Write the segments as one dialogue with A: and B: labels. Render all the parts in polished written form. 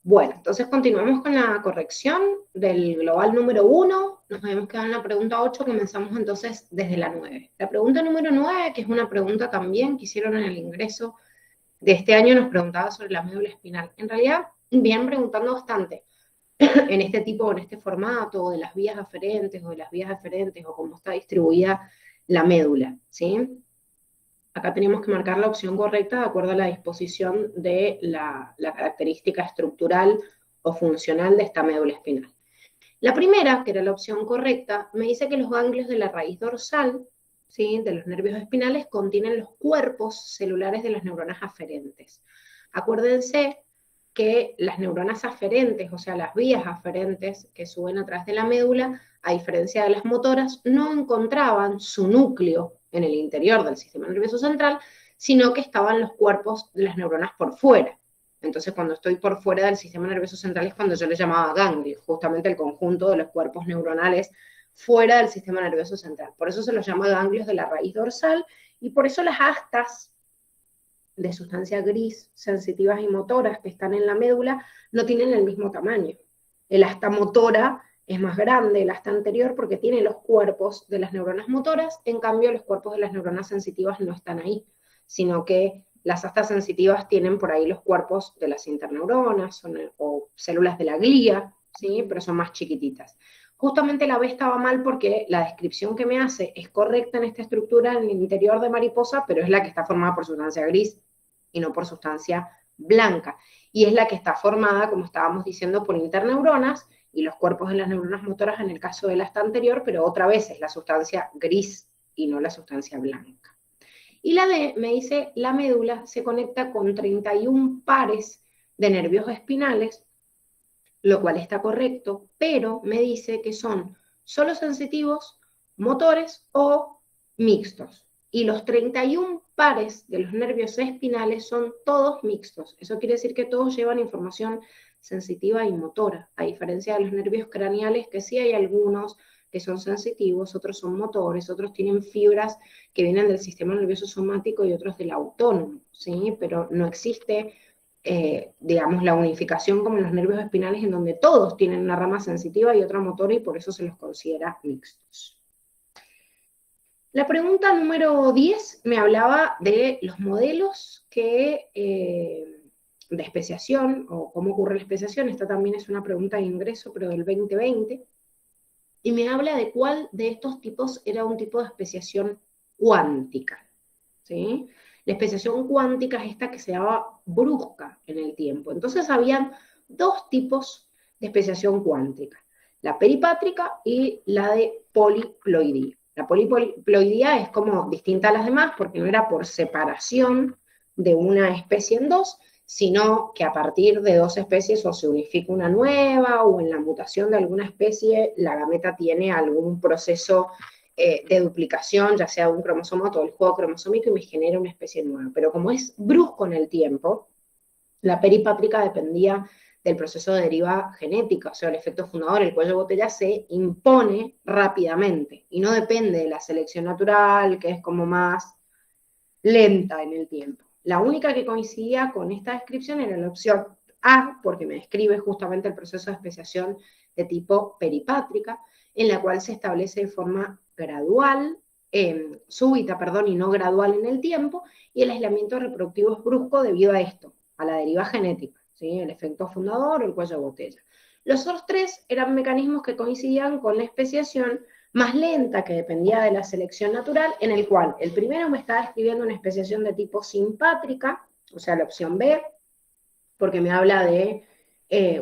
A: Bueno, entonces continuamos con la corrección del global número 1. Nos habíamos quedado en la pregunta 8, comenzamos entonces desde la 9. La pregunta número 9, que es una pregunta también que hicieron en el ingreso de este año, nos preguntaba sobre la médula espinal. En realidad, vienen preguntando bastante en este tipo, en este formato, de las vías aferentes o de las vías aferentes o cómo está distribuida la médula, ¿sí? Acá tenemos que marcar la opción correcta de acuerdo a la disposición de la característica estructural o funcional de esta médula espinal. La primera, que era la opción correcta, me dice que los ganglios de la raíz dorsal, ¿sí?, de los nervios espinales, contienen los cuerpos celulares de las neuronas aferentes. Acuérdense que las neuronas aferentes, o sea, las vías aferentes que suben a través de la médula, a diferencia de las motoras, no encontraban su núcleo en el interior del sistema nervioso central, sino que estaban los cuerpos de las neuronas por fuera. Entonces, cuando estoy por fuera del sistema nervioso central es cuando yo le llamaba ganglio, justamente el conjunto de los cuerpos neuronales fuera del sistema nervioso central. Por eso se los llama ganglios de la raíz dorsal y por eso las astas de sustancia gris, sensitivas y motoras que están en la médula no tienen el mismo tamaño. El asta motora es más grande, el asta anterior, porque tiene los cuerpos de las neuronas motoras, en cambio los cuerpos de las neuronas sensitivas no están ahí, sino que las astas sensitivas tienen por ahí los cuerpos de las interneuronas o células de la glía, ¿sí?, pero son más chiquititas. Justamente la B estaba mal porque la descripción que me hace es correcta en esta estructura en el interior de mariposa, pero es la que está formada por sustancia gris y no por sustancia blanca. Y es la que está formada, como estábamos diciendo, por interneuronas y los cuerpos de las neuronas motoras en el caso del asta anterior, pero otra vez es la sustancia gris y no la sustancia blanca. Y la D me dice, la médula se conecta con 31 pares de nervios espinales, lo cual está correcto, pero me dice que son solo sensitivos, motores o mixtos. Y los 31 pares de los nervios espinales son todos mixtos. Eso quiere decir que todos llevan información sensitiva y motora, a diferencia de los nervios craneales, que sí hay algunos que son sensitivos, otros son motores, otros tienen fibras que vienen del sistema nervioso somático y otros del autónomo, ¿sí? Pero no existe digamos, la unificación como en los nervios espinales, en donde todos tienen una rama sensitiva y otra motora, y por eso se los considera mixtos. La pregunta número 10 me hablaba de los modelos de especiación, o cómo ocurre la especiación. Esta también es una pregunta de ingreso, pero del 2020, y me habla de cuál de estos tipos era un tipo de especiación cuántica, ¿sí? La especiación cuántica es esta que se daba brusca en el tiempo. Entonces habían dos tipos de especiación cuántica, la peripátrica y la de poliploidía. La poliploidía es como distinta a las demás porque no era por separación de una especie en dos, sino que a partir de dos especies o se unifica una nueva o en la mutación de alguna especie la gameta tiene algún proceso de duplicación, ya sea de un cromosoma o todo el juego cromosómico, y me genera una especie nueva. Pero como es brusco en el tiempo, la peripátrica dependía del proceso de deriva genética, o sea, el efecto fundador, el cuello de botella, se impone rápidamente y no depende de la selección natural, que es como más lenta en el tiempo. La única que coincidía con esta descripción era la opción A, porque me describe justamente el proceso de especiación de tipo peripátrica, en la cual se establece de forma gradual, súbita, perdón, y no gradual en el tiempo, y el aislamiento reproductivo es brusco debido a esto, a la deriva genética, ¿sí?, el efecto fundador o el cuello de botella. Los otros tres eran mecanismos que coincidían con la especiación más lenta, que dependía de la selección natural, en el cual el primero me está describiendo una especiación de tipo simpátrica, o sea, la opción B, porque me habla de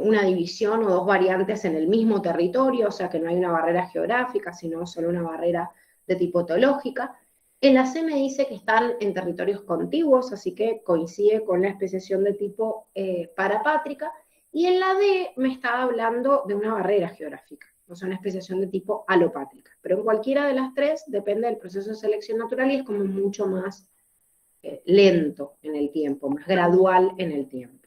A: una división o dos variantes en el mismo territorio, o sea que no hay una barrera geográfica, sino solo una barrera de tipo etológica. En la C me dice que están en territorios contiguos, así que coincide con la especiación de tipo parapátrica, y en la D me está hablando de una barrera geográfica, o sea, una especiación de tipo alopátrica. Pero en cualquiera de las tres depende del proceso de selección natural y es como mucho más lento en el tiempo, más gradual en el tiempo.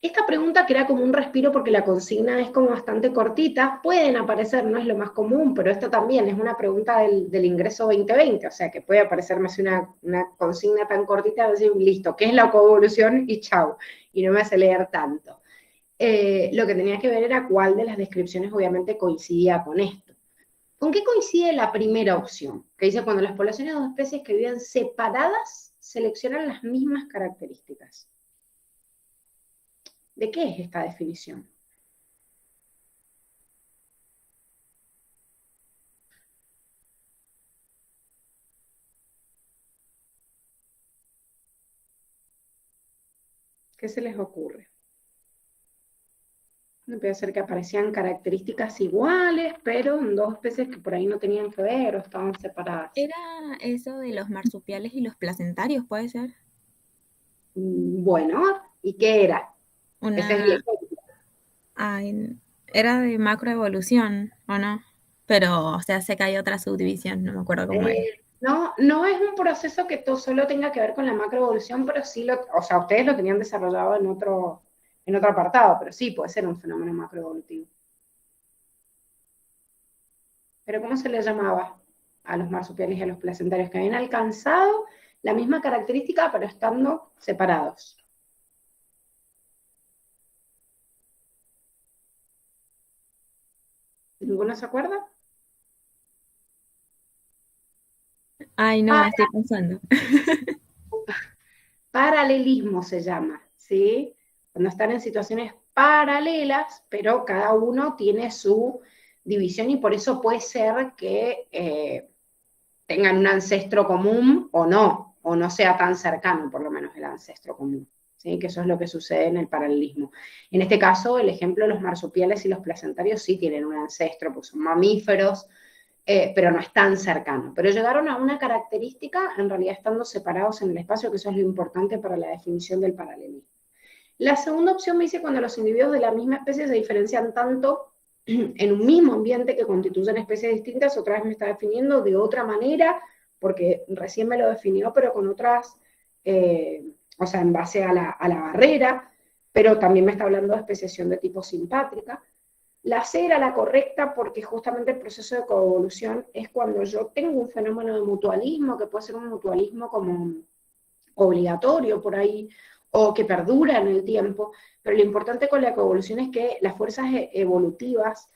A: Esta pregunta crea como un respiro porque la consigna es como bastante cortita, pueden aparecer, no es lo más común, pero esta también es una pregunta del ingreso 2020, o sea que puede aparecerme así una consigna tan cortita, decir, listo, ¿qué es la coevolución? Y chau, y no me hace leer tanto. Lo que tenía que ver era cuál de las descripciones obviamente coincidía con esto. ¿Con qué coincide la primera opción? Que dice, cuando las poblaciones de dos especies que viven separadas seleccionan las mismas características. ¿De qué es esta definición? ¿Qué se les ocurre? Puede ser que aparecían características iguales, pero en dos especies que por ahí no tenían que ver o estaban separadas.
B: Era eso de los marsupiales y los placentarios, ¿puede ser?
A: Bueno, ¿y qué era? Ese es el
B: Una,
A: ejemplo.
B: era de macroevolución, ¿o no? Pero, o sea, sé que hay otra subdivisión, no me acuerdo cómo era.
A: No, no es un proceso que solo tenga que ver con la macroevolución, pero sí o sea, ustedes lo tenían desarrollado en otro apartado, pero sí puede ser un fenómeno macroevolutivo. Pero ¿cómo se le llamaba a los marsupiales y a los placentarios? Que habían alcanzado la misma característica, pero estando separados. ¿Ninguno se acuerda?
B: Ay, no, estoy pensando.
A: Paralelismo se llama, ¿sí? Cuando están en situaciones paralelas, pero cada uno tiene su división y por eso puede ser que tengan un ancestro común o no sea tan cercano, por lo menos, el ancestro común. ¿Sí? Que eso es lo que sucede en el paralelismo. En este caso, el ejemplo de los marsupiales y los placentarios sí tienen un ancestro, pues son mamíferos, pero no es tan cercano. Pero llegaron a una característica, en realidad estando separados en el espacio, que eso es lo importante para la definición del paralelismo. La segunda opción me dice cuando los individuos de la misma especie se diferencian tanto en un mismo ambiente que constituyen especies distintas, otra vez me está definiendo de otra manera, porque recién me lo definió, pero con otras, o sea, en base a la barrera, pero también me está hablando de especiación de tipo simpátrica. La C era la correcta porque justamente el proceso de coevolución es cuando yo tengo un fenómeno de mutualismo, que puede ser un mutualismo como obligatorio por ahí, o que perdura en el tiempo, pero lo importante con la coevolución es que las fuerzas evolutivas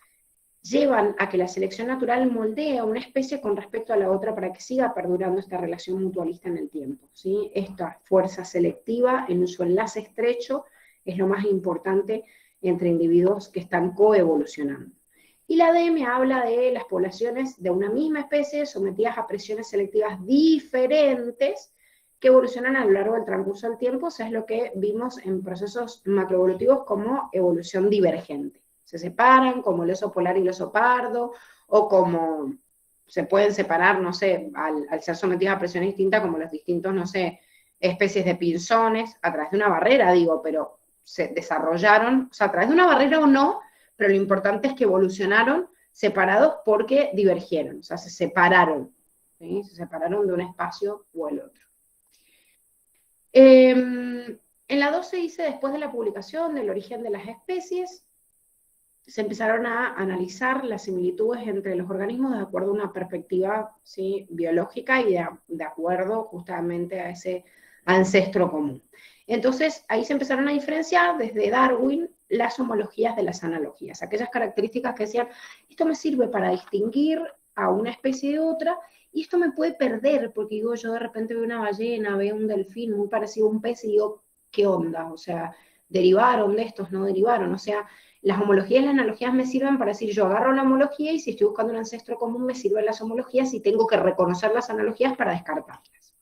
A: llevan a que la selección natural moldee a una especie con respecto a la otra para que siga perdurando esta relación mutualista en el tiempo. ¿Sí? Esta fuerza selectiva en su enlace estrecho es lo más importante entre individuos que están coevolucionando. Y la D me habla de las poblaciones de una misma especie sometidas a presiones selectivas diferentes que evolucionan a lo largo del transcurso del tiempo, o sea, es lo que vimos en procesos macroevolutivos como evolución divergente. Se separan como el oso polar y el oso pardo, o como se pueden separar, no sé, al ser sometidos a presiones distintas, como los distintos, no sé, especies de pinzones, a través de una barrera, digo, pero se desarrollaron, o sea, a través de una barrera o no, pero lo importante es que evolucionaron separados porque divergieron, o sea, se separaron, ¿sí? Se separaron de un espacio o el otro. En la 2 se dice, después de la publicación del origen de las especies, se empezaron a analizar las similitudes entre los organismos de acuerdo a una perspectiva, ¿sí?, biológica y de acuerdo justamente a ese ancestro común. Entonces, ahí se empezaron a diferenciar desde Darwin las homologías de las analogías, aquellas características que decían, esto me sirve para distinguir a una especie de otra, y esto me puede perder, porque digo, yo de repente veo una ballena, veo un delfín muy parecido a un pez, y digo, ¿qué onda? O sea, ¿derivaron de estos? ¿No derivaron? O sea, las homologías y las analogías me sirven para decir, yo agarro la homología y si estoy buscando un ancestro común me sirven las homologías y tengo que reconocer las analogías para descartarlas.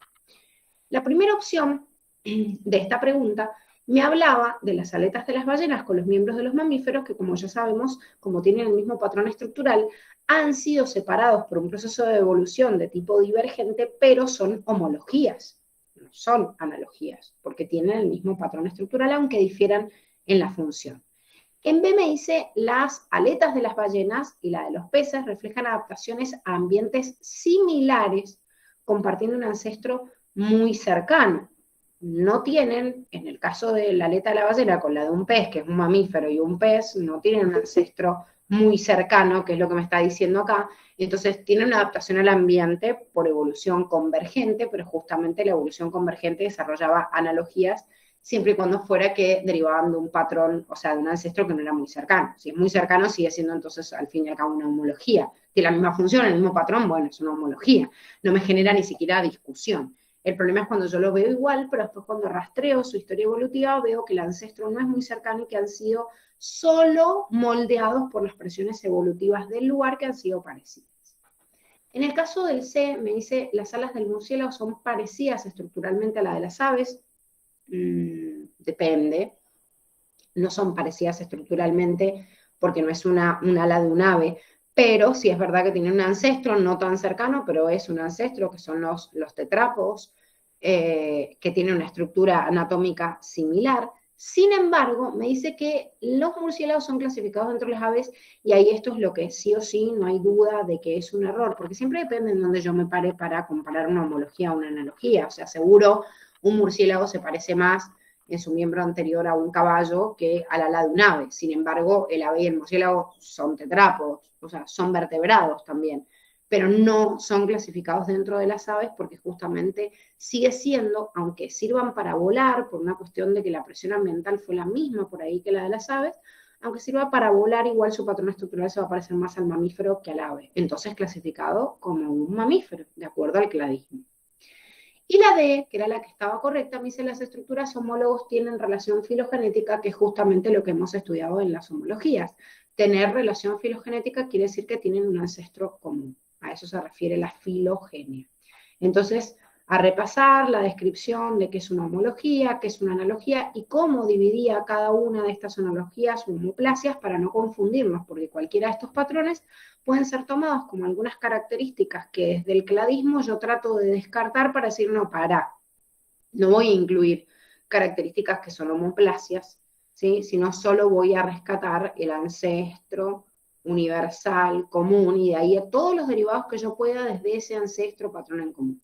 A: La primera opción de esta pregunta me hablaba de las aletas de las ballenas con los miembros de los mamíferos que, como ya sabemos, como tienen el mismo patrón estructural, han sido separados por un proceso de evolución de tipo divergente, pero son homologías, no son analogías, porque tienen el mismo patrón estructural, aunque difieran en la función. En B me dice, las aletas de las ballenas y la de los peces reflejan adaptaciones a ambientes similares, compartiendo un ancestro muy cercano. no tienen, en el caso de la aleta de la ballena con la de un pez, que es un mamífero y un pez, no tienen un ancestro muy cercano, que es lo que me está diciendo acá, y entonces tienen una adaptación al ambiente por evolución convergente, pero justamente la evolución convergente desarrollaba analogías siempre y cuando fuera que derivaban de un patrón, o sea, de un ancestro que no era muy cercano. Si es muy cercano, sigue siendo entonces al fin y al cabo una homología. Tiene la misma función, el mismo patrón, bueno, es una homología. No me genera ni siquiera discusión. El problema es cuando yo lo veo igual, pero después cuando rastreo su historia evolutiva, veo que el ancestro no es muy cercano y que han sido solo moldeados por las presiones evolutivas del lugar que han sido parecidas. En el caso del C, me dice, las alas del murciélago son parecidas estructuralmente a las de las aves. Depende. No son parecidas estructuralmente porque no es un ala de un ave, pero sí es verdad que tienen un ancestro no tan cercano, pero es un ancestro que son los tetrápodos, que tienen una estructura anatómica similar. Sin embargo, me dice que los murciélagos son clasificados dentro de las aves y ahí esto es lo que sí o sí no hay duda de que es un error, porque siempre depende en dónde yo me pare para comparar una homología o una analogía. O sea, seguro un murciélago se parece más en su miembro anterior a un caballo que al ala de un ave. Sin embargo, el ave y el murciélago son tetrápodos, o sea, son vertebrados también, pero no son clasificados dentro de las aves porque justamente sigue siendo, aunque sirvan para volar, por una cuestión de que la presión ambiental fue la misma por ahí que la de las aves, aunque sirva para volar, igual su patrón estructural se va a parecer más al mamífero que al ave. Entonces clasificado como un mamífero, de acuerdo al cladismo. Y la D, que era la que estaba correcta, me dice las estructuras homólogos tienen relación filogenética, que es justamente lo que hemos estudiado en las homologías. Tener relación filogenética quiere decir que tienen un ancestro común. A eso se refiere la filogenia. Entonces, a repasar la descripción de qué es una homología, qué es una analogía y cómo dividía cada una de estas analogías o homoplasias para no confundirnos, porque cualquiera de estos patrones pueden ser tomados como algunas características que desde el cladismo yo trato de descartar para decir, no, no voy a incluir características que son homoplasias, ¿sí? Sino solo voy a rescatar el ancestro universal, común, y de ahí a todos los derivados que yo pueda desde ese ancestro patrón en común,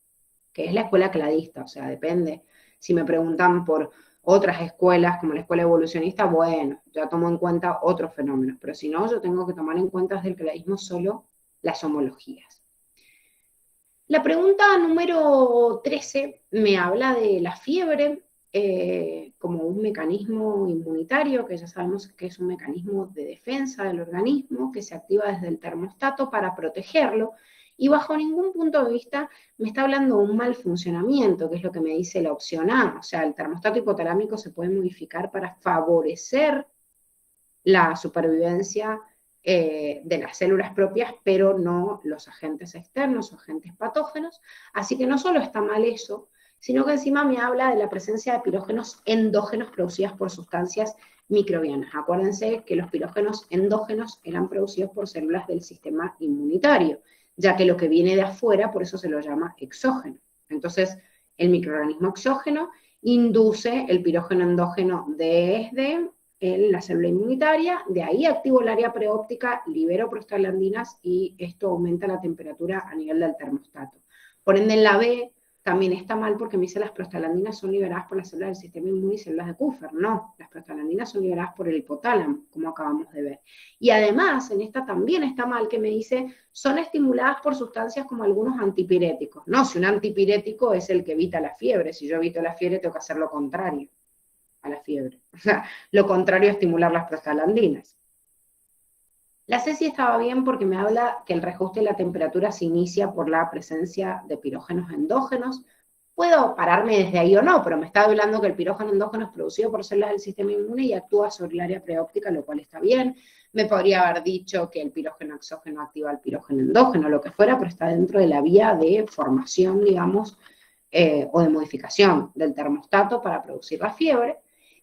A: que es la escuela cladista, o sea, depende. Si me preguntan por otras escuelas, como la escuela evolucionista, bueno, ya tomo en cuenta otros fenómenos, pero si no, yo tengo que tomar en cuenta desde el cladismo solo las homologías. La pregunta número 13 me habla de la fiebre como un mecanismo inmunitario, que ya sabemos que es un mecanismo de defensa del organismo, que se activa desde el termostato para protegerlo, y bajo ningún punto de vista me está hablando de un mal funcionamiento, que es lo que me dice la opción A. O sea, el termostato hipotalámico se puede modificar para favorecer la supervivencia de las células propias, pero no los agentes externos o agentes patógenos. Así que no solo está mal eso, sino que encima me habla de la presencia de pirógenos endógenos producidas por sustancias microbianas. Acuérdense que los pirógenos endógenos eran producidos por células del sistema inmunitario, ya que lo que viene de afuera, por eso se lo llama exógeno. Entonces, el microorganismo exógeno induce el pirógeno endógeno desde la célula inmunitaria, de ahí activo el área preóptica, libero prostaglandinas y esto aumenta la temperatura a nivel del termostato. Por ende, en la B también está mal porque me dice las prostaglandinas son liberadas por las células del sistema inmune y células de Kupffer. No, las prostaglandinas son liberadas por el hipotálamo, como acabamos de ver. Y además, en esta también está mal que me dice son estimuladas por sustancias como algunos antipiréticos. No, si un antipirético es el que evita la fiebre, si yo evito la fiebre tengo que hacer lo contrario a la fiebre. O sea, lo contrario a estimular las prostaglandinas. La C sí estaba bien porque me habla que el reajuste de la temperatura se inicia por la presencia de pirógenos endógenos. Puedo pararme desde ahí o no, pero me está hablando que el pirógeno endógeno es producido por células del sistema inmune y actúa sobre el área preóptica, lo cual está bien. Me podría haber dicho que el pirógeno exógeno activa el pirógeno endógeno, lo que fuera, pero está dentro de la vía de formación, digamos, o de modificación del termostato para producir la fiebre.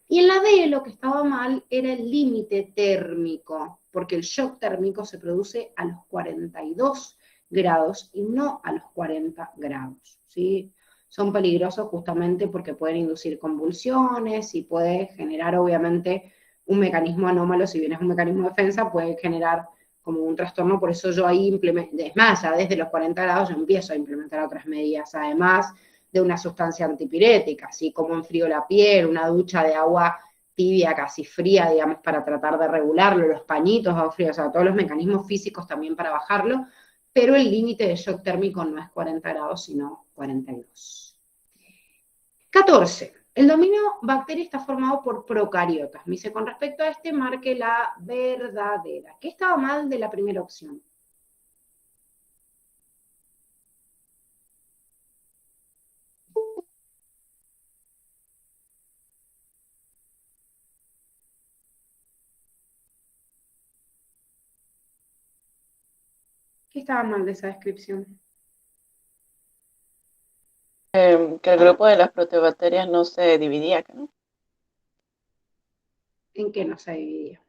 A: Y en la D lo que estaba mal era el límite térmico, porque el shock térmico se produce a los 42 grados y no a los 40 grados, ¿sí? Son peligrosos justamente porque pueden inducir convulsiones y puede generar obviamente un mecanismo anómalo, si bien es un mecanismo de defensa, puede generar como un trastorno, por eso yo ahí implemento, es más, ya desde los 40 grados yo empiezo a implementar otras medidas, además de una sustancia antipirética, así como enfrío la piel, una ducha de agua tibia, casi fría, digamos, para tratar de regularlo, los pañitos, agua fría, o sea, todos los mecanismos físicos también para bajarlo, pero el límite de shock térmico no es 40 grados, sino 42. 14. El dominio bacteria está formado por procariotas. Me dice, con respecto a este, marque la verdadera. ¿Qué estaba mal de la primera opción? ¿Qué estaba mal de esa descripción?
C: Que el grupo de las proteobacterias no se dividía, ¿no?
A: ¿En qué no se dividía?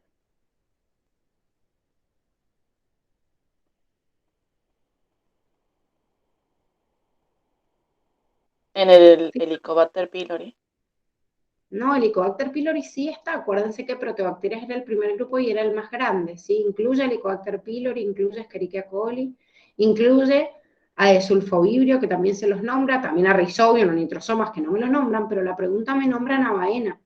C: En el Helicobacter pylori.
A: No, el Helicobacter pylori sí está. Acuérdense que Proteobacterias era el primer grupo y era el más grande, ¿sí? Incluye Helicobacter pylori, incluye Escherichia coli, incluye a Desulfovibrio, que también se los nombra, también a Rhizobio, los nitrosomas, que no me los nombran, pero la pregunta me nombra a Navaena.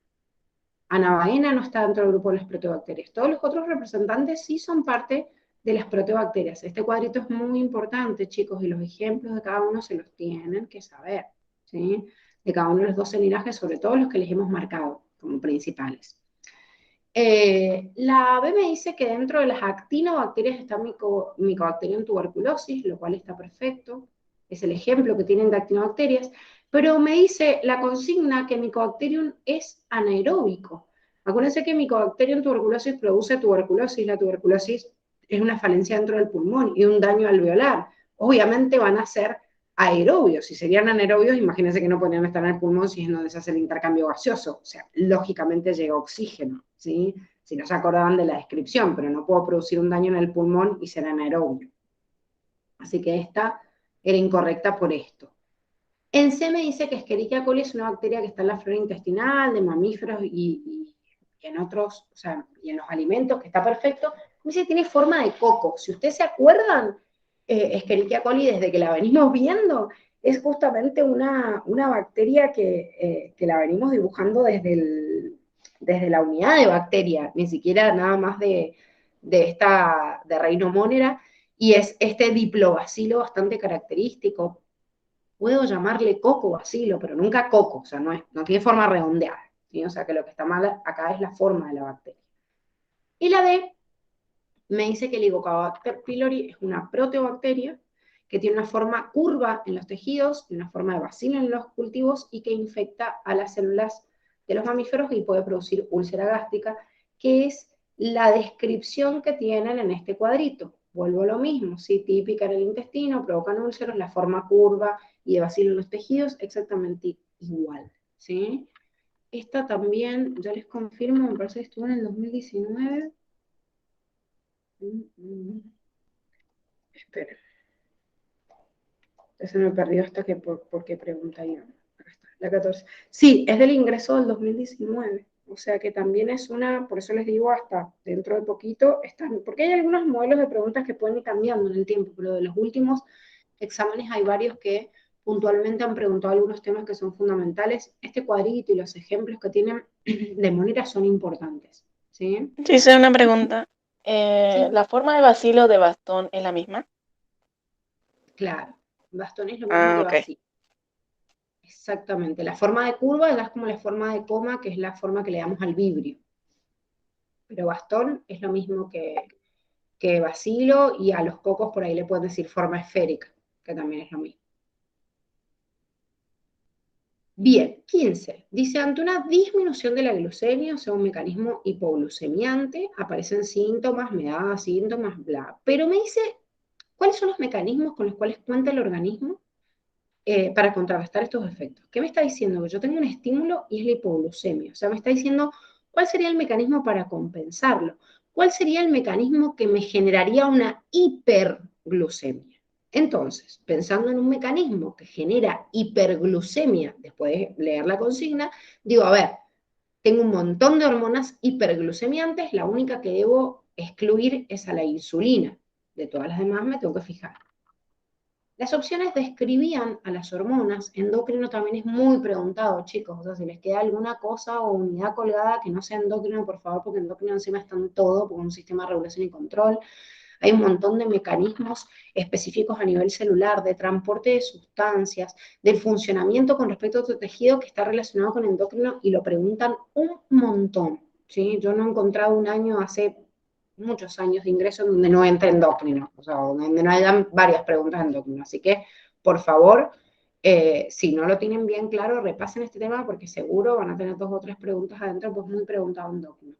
A: Navaena no está dentro del grupo de las proteobacterias. Todos los otros representantes sí son parte de las proteobacterias. Este cuadrito es muy importante, chicos, y los ejemplos de cada uno se los tienen que saber, ¿sí? De cada uno de los 12 linajes, sobre todo los que les hemos marcado como principales. La B me dice que dentro de las actinobacterias está Mycobacterium tuberculosis, lo cual está perfecto. Es el ejemplo que tienen de actinobacterias. Pero me dice la consigna que Mycobacterium es anaeróbico. Acuérdense que Mycobacterium tuberculosis produce tuberculosis. La tuberculosis es una falencia dentro del pulmón y un daño alveolar. Obviamente van a ser aerobios. Si serían anaerobios, imagínense que no podrían estar en el pulmón si es donde se hace el intercambio gaseoso. O sea, lógicamente llega oxígeno, ¿sí? Si no se acordaban de la descripción, pero no puedo producir un daño en el pulmón y ser anaerobio. Así que esta era incorrecta por esto. En C me dice que Escherichia coli es una bacteria que está en la flora intestinal, de mamíferos y en otros, o sea, y en los alimentos, que está perfecto. Me dice que tiene forma de coco. Si ustedes se acuerdan, Escherichia coli, desde que la venimos viendo, es justamente una bacteria que la venimos dibujando desde la unidad de bacteria, ni siquiera nada más de Reino Monera, y es este diplobacilo bastante característico. Puedo llamarle coco bacilo, pero nunca coco, o sea, no tiene forma redondeada, ¿sí? O sea, que lo que está mal acá es la forma de la bacteria. Y la D me dice que el Helicobacter pylori es una proteobacteria que tiene una forma curva en los tejidos, una forma de bacilo en los cultivos y que infecta a las células de los mamíferos y puede producir úlcera gástrica, que es la descripción que tienen en este cuadrito. Vuelvo a lo mismo, ¿sí? Típica en el intestino, provocan úlceros, la forma curva y de bacilo en los tejidos, exactamente igual, ¿sí? Esta también, ya les confirmo, me parece que estuvo en el 2019. Espera, se me perdió hasta que por qué pregunta yo. Acá está, la 14. Sí, es del ingreso del 2019. O sea que también es una, por eso les digo, hasta dentro de poquito, están, porque hay algunos modelos de preguntas que pueden ir cambiando en el tiempo, pero de los últimos exámenes hay varios que puntualmente han preguntado algunos temas que son fundamentales. Este cuadrito y los ejemplos que tienen de Monera son importantes. ¿Sí?
C: Sí, hice una pregunta.
A: Sí,
C: ¿La forma de bacilo de bastón es la misma?
A: claro. Bastón es lo mismo
C: Ah,
A: que
C: ok.
A: vacío. Exactamente. La forma de curva es como la forma de coma, que es la forma que le damos al vibrio. Pero bastón es lo mismo que bacilo y a los cocos por ahí le pueden decir forma esférica, que también es lo mismo. Bien, 15. Dice, ante una disminución de la glucemia, o sea, un mecanismo hipoglucemiante, aparecen síntomas, me da síntomas, bla. Pero me dice, ¿cuáles son los mecanismos con los cuales cuenta el organismo para contrarrestar estos efectos? ¿Qué me está diciendo? Que yo tengo un estímulo y es la hipoglucemia. O sea, me está diciendo cuál sería el mecanismo para compensarlo. ¿Cuál sería el mecanismo que me generaría una hiperglucemia? Entonces, pensando en un mecanismo que genera hiperglucemia, después de leer la consigna, digo, a ver, tengo un montón de hormonas hiperglucemiantes, la única que debo excluir es a la insulina. De todas las demás me tengo que fijar. Las opciones describían a las hormonas, endocrino también es muy preguntado, chicos, o sea, si les queda alguna cosa o unidad colgada que no sea endocrino, por favor, porque endocrino encima está en todo, porque es un sistema de regulación y control. Hay un montón de mecanismos específicos a nivel celular, de transporte de sustancias, del funcionamiento con respecto a otro tejido que está relacionado con endocrino y lo preguntan un montón, ¿sí? Yo no he encontrado un año hace muchos años de ingreso donde no entre endocrino, o sea, donde no hayan varias preguntas de endocrino. Así que, por favor, si no lo tienen bien claro, repasen este tema porque seguro van a tener 2 o 3 preguntas adentro, pues muy preguntado endocrino.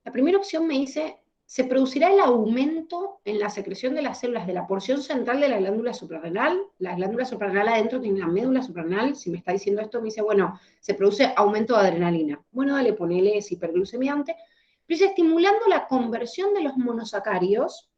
A: La primera opción me dice, se producirá el aumento en la secreción de las células de la porción central de la glándula suprarrenal. La glándula suprarrenal adentro tiene una médula suprarrenal. Si me está diciendo esto, me dice, bueno, se produce aumento de adrenalina. Bueno, dale, ponele, es hiperglucemiante. Pero dice, estimulando la conversión de los monosacáridos,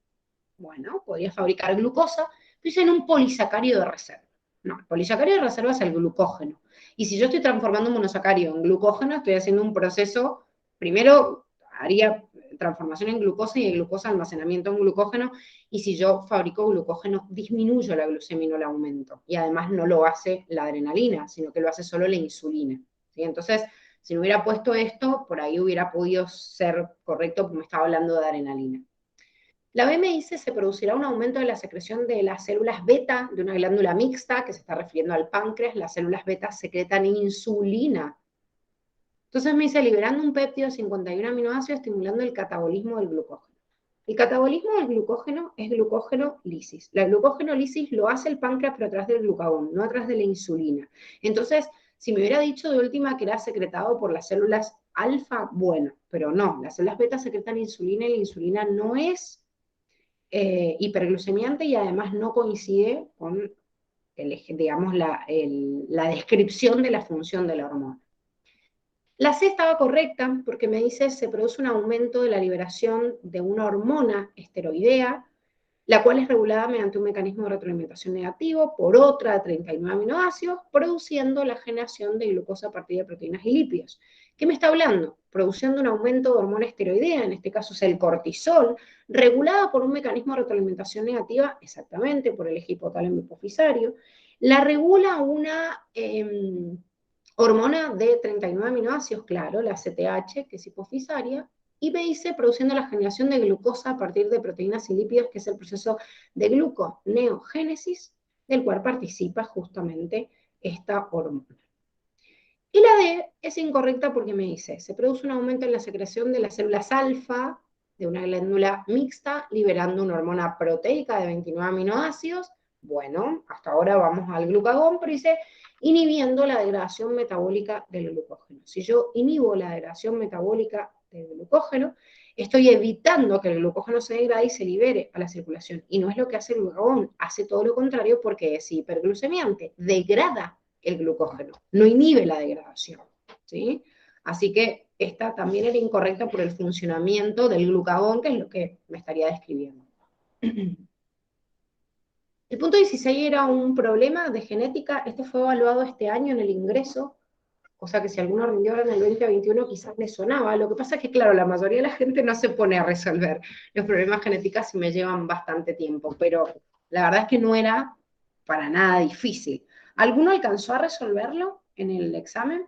A: bueno, podría fabricar glucosa, pero dice en un polisacárido de reserva. No, el polisacárido de reserva es el glucógeno. Y si yo estoy transformando un monosacárido en glucógeno, estoy haciendo un proceso, primero haría transformación en glucosa y de glucosa almacenamiento en glucógeno, y si yo fabrico glucógeno, disminuyo la glucemia y no la aumento. Y además no lo hace la adrenalina, sino que lo hace solo la insulina. ¿Sí? Entonces, si no hubiera puesto esto, por ahí hubiera podido ser correcto porque me estaba hablando de adrenalina. La B me dice se producirá un aumento de la secreción de las células beta de una glándula mixta, que se está refiriendo al páncreas. Las células beta secretan insulina. Entonces me dice liberando un péptido de 51 aminoácidos estimulando el catabolismo del glucógeno. El catabolismo del glucógeno es glucógeno-lisis. La glucógeno-lisis lo hace el páncreas pero a través del glucagón, no a través de la insulina. Entonces, si me hubiera dicho de última que era secretado por las células alfa, bueno, pero no, las células beta secretan insulina y la insulina no es hiperglucemiante y además no coincide con, digamos, la descripción de la función de la hormona. La C estaba correcta porque me dice se produce un aumento de la liberación de una hormona esteroidea, la cual es regulada mediante un mecanismo de retroalimentación negativo por otra de 39 aminoácidos, produciendo la generación de glucosa a partir de proteínas y lípidos. ¿Qué me está hablando? Produciendo un aumento de hormona esteroidea, en este caso es el cortisol, regulada por un mecanismo de retroalimentación negativa, exactamente por el eje hipotálamo hipofisario. La regula una hormona de 39 aminoácidos, claro, la CTH, que es hipofisaria, y me dice produciendo la generación de glucosa a partir de proteínas y lípidos, que es el proceso de gluconeogénesis, del cual participa justamente esta hormona. Y la D es incorrecta porque me dice, se produce un aumento en la secreción de las células alfa de una glándula mixta, liberando una hormona proteica de 29 aminoácidos. Bueno, hasta ahora vamos al glucagón, pero dice, inhibiendo la degradación metabólica del glucógeno. Si yo inhibo la degradación metabólica del glucógeno, estoy evitando que el glucógeno se degrade y se libere a la circulación. Y no es lo que hace el glucagón, hace todo lo contrario porque es hiperglucemiante, degrada el glucógeno, no inhibe la degradación, ¿sí? Así que esta también era incorrecta por el funcionamiento del glucagón, que es lo que me estaría describiendo. El punto 16 era un problema de genética, este fue evaluado este año en el ingreso, o sea que si alguno rindió ahora en el 2021 quizás le sonaba. Lo que pasa es que, claro, la mayoría de la gente no se pone a resolver los problemas genéticos y me llevan bastante tiempo, pero la verdad es que no era para nada difícil. ¿Alguno alcanzó a resolverlo en el examen?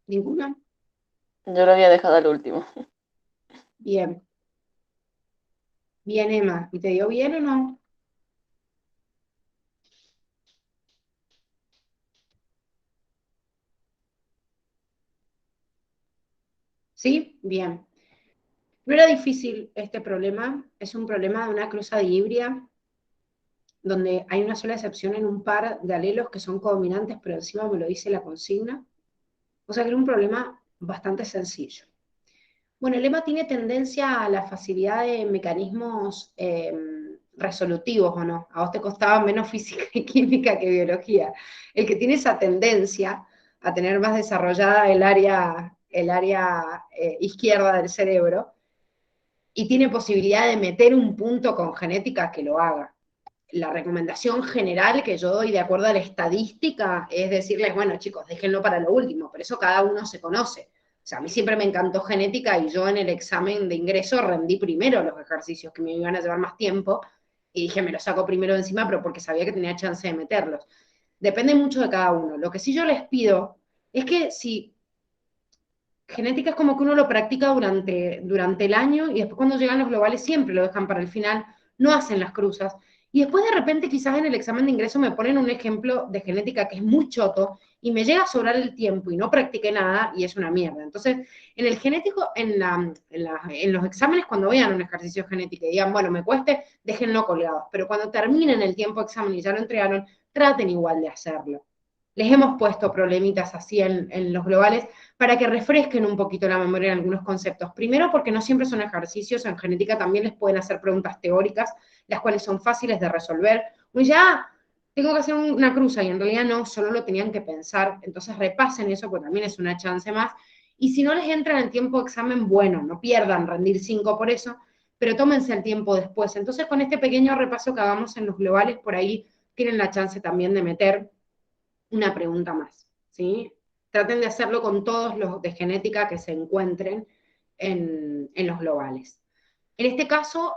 A: ¿Ninguna?
C: Yo lo había dejado al último.
A: Bien. Bien, Emma. ¿Y te dio bien o no? ¿Sí? Bien. No era difícil este problema, es un problema de una cruzadibria donde hay una sola excepción en un par de alelos que son codominantes, pero encima me lo dice la consigna. O sea que era un problema bastante sencillo. Bueno, el lema tiene tendencia a la facilidad de mecanismos resolutivos, ¿o no? A vos te costaba menos física y química que biología. El que tiene esa tendencia a tener más desarrollada el área izquierda del cerebro y tiene posibilidad de meter un punto con genética que lo haga. la recomendación general que yo doy de acuerdo a la estadística es decirles, bueno, chicos, déjenlo para lo último, pero eso cada uno se conoce. O sea, a mí siempre me encantó genética y yo en el examen de ingreso rendí primero los ejercicios que me iban a llevar más tiempo y dije, me los saco primero de encima, pero porque sabía que tenía chance de meterlos. Depende mucho de cada uno. Lo que sí yo les pido es que si genética es como que uno lo practica durante el año y después cuando llegan los globales siempre lo dejan para el final, no hacen las cruzas. Y después de repente quizás en el examen de ingreso me ponen un ejemplo de genética que es muy choto y me llega a sobrar el tiempo y no practiqué nada y es una mierda. Entonces, en el genético, en los exámenes cuando vean un ejercicio genético y digan, bueno, me cueste, déjenlo colgados. Pero cuando terminen el tiempo de examen y ya lo entregaron, traten igual de hacerlo. Les hemos puesto problemitas así en los globales para que refresquen un poquito la memoria en algunos conceptos. Primero, porque no siempre son ejercicios, en genética también les pueden hacer preguntas teóricas, las cuales son fáciles de resolver. Uno dice, tengo que hacer una cruza, y en realidad no, solo lo tenían que pensar. Entonces repasen eso, porque también es una chance más. Y si no les entra en el tiempo de examen, bueno, no pierdan rendir 5 por eso, pero tómense el tiempo después. Entonces, con este pequeño repaso que hagamos en los globales, por ahí tienen la chance también de meter una pregunta más, ¿sí? Traten de hacerlo con todos los de genética que se encuentren en los globales. En este caso,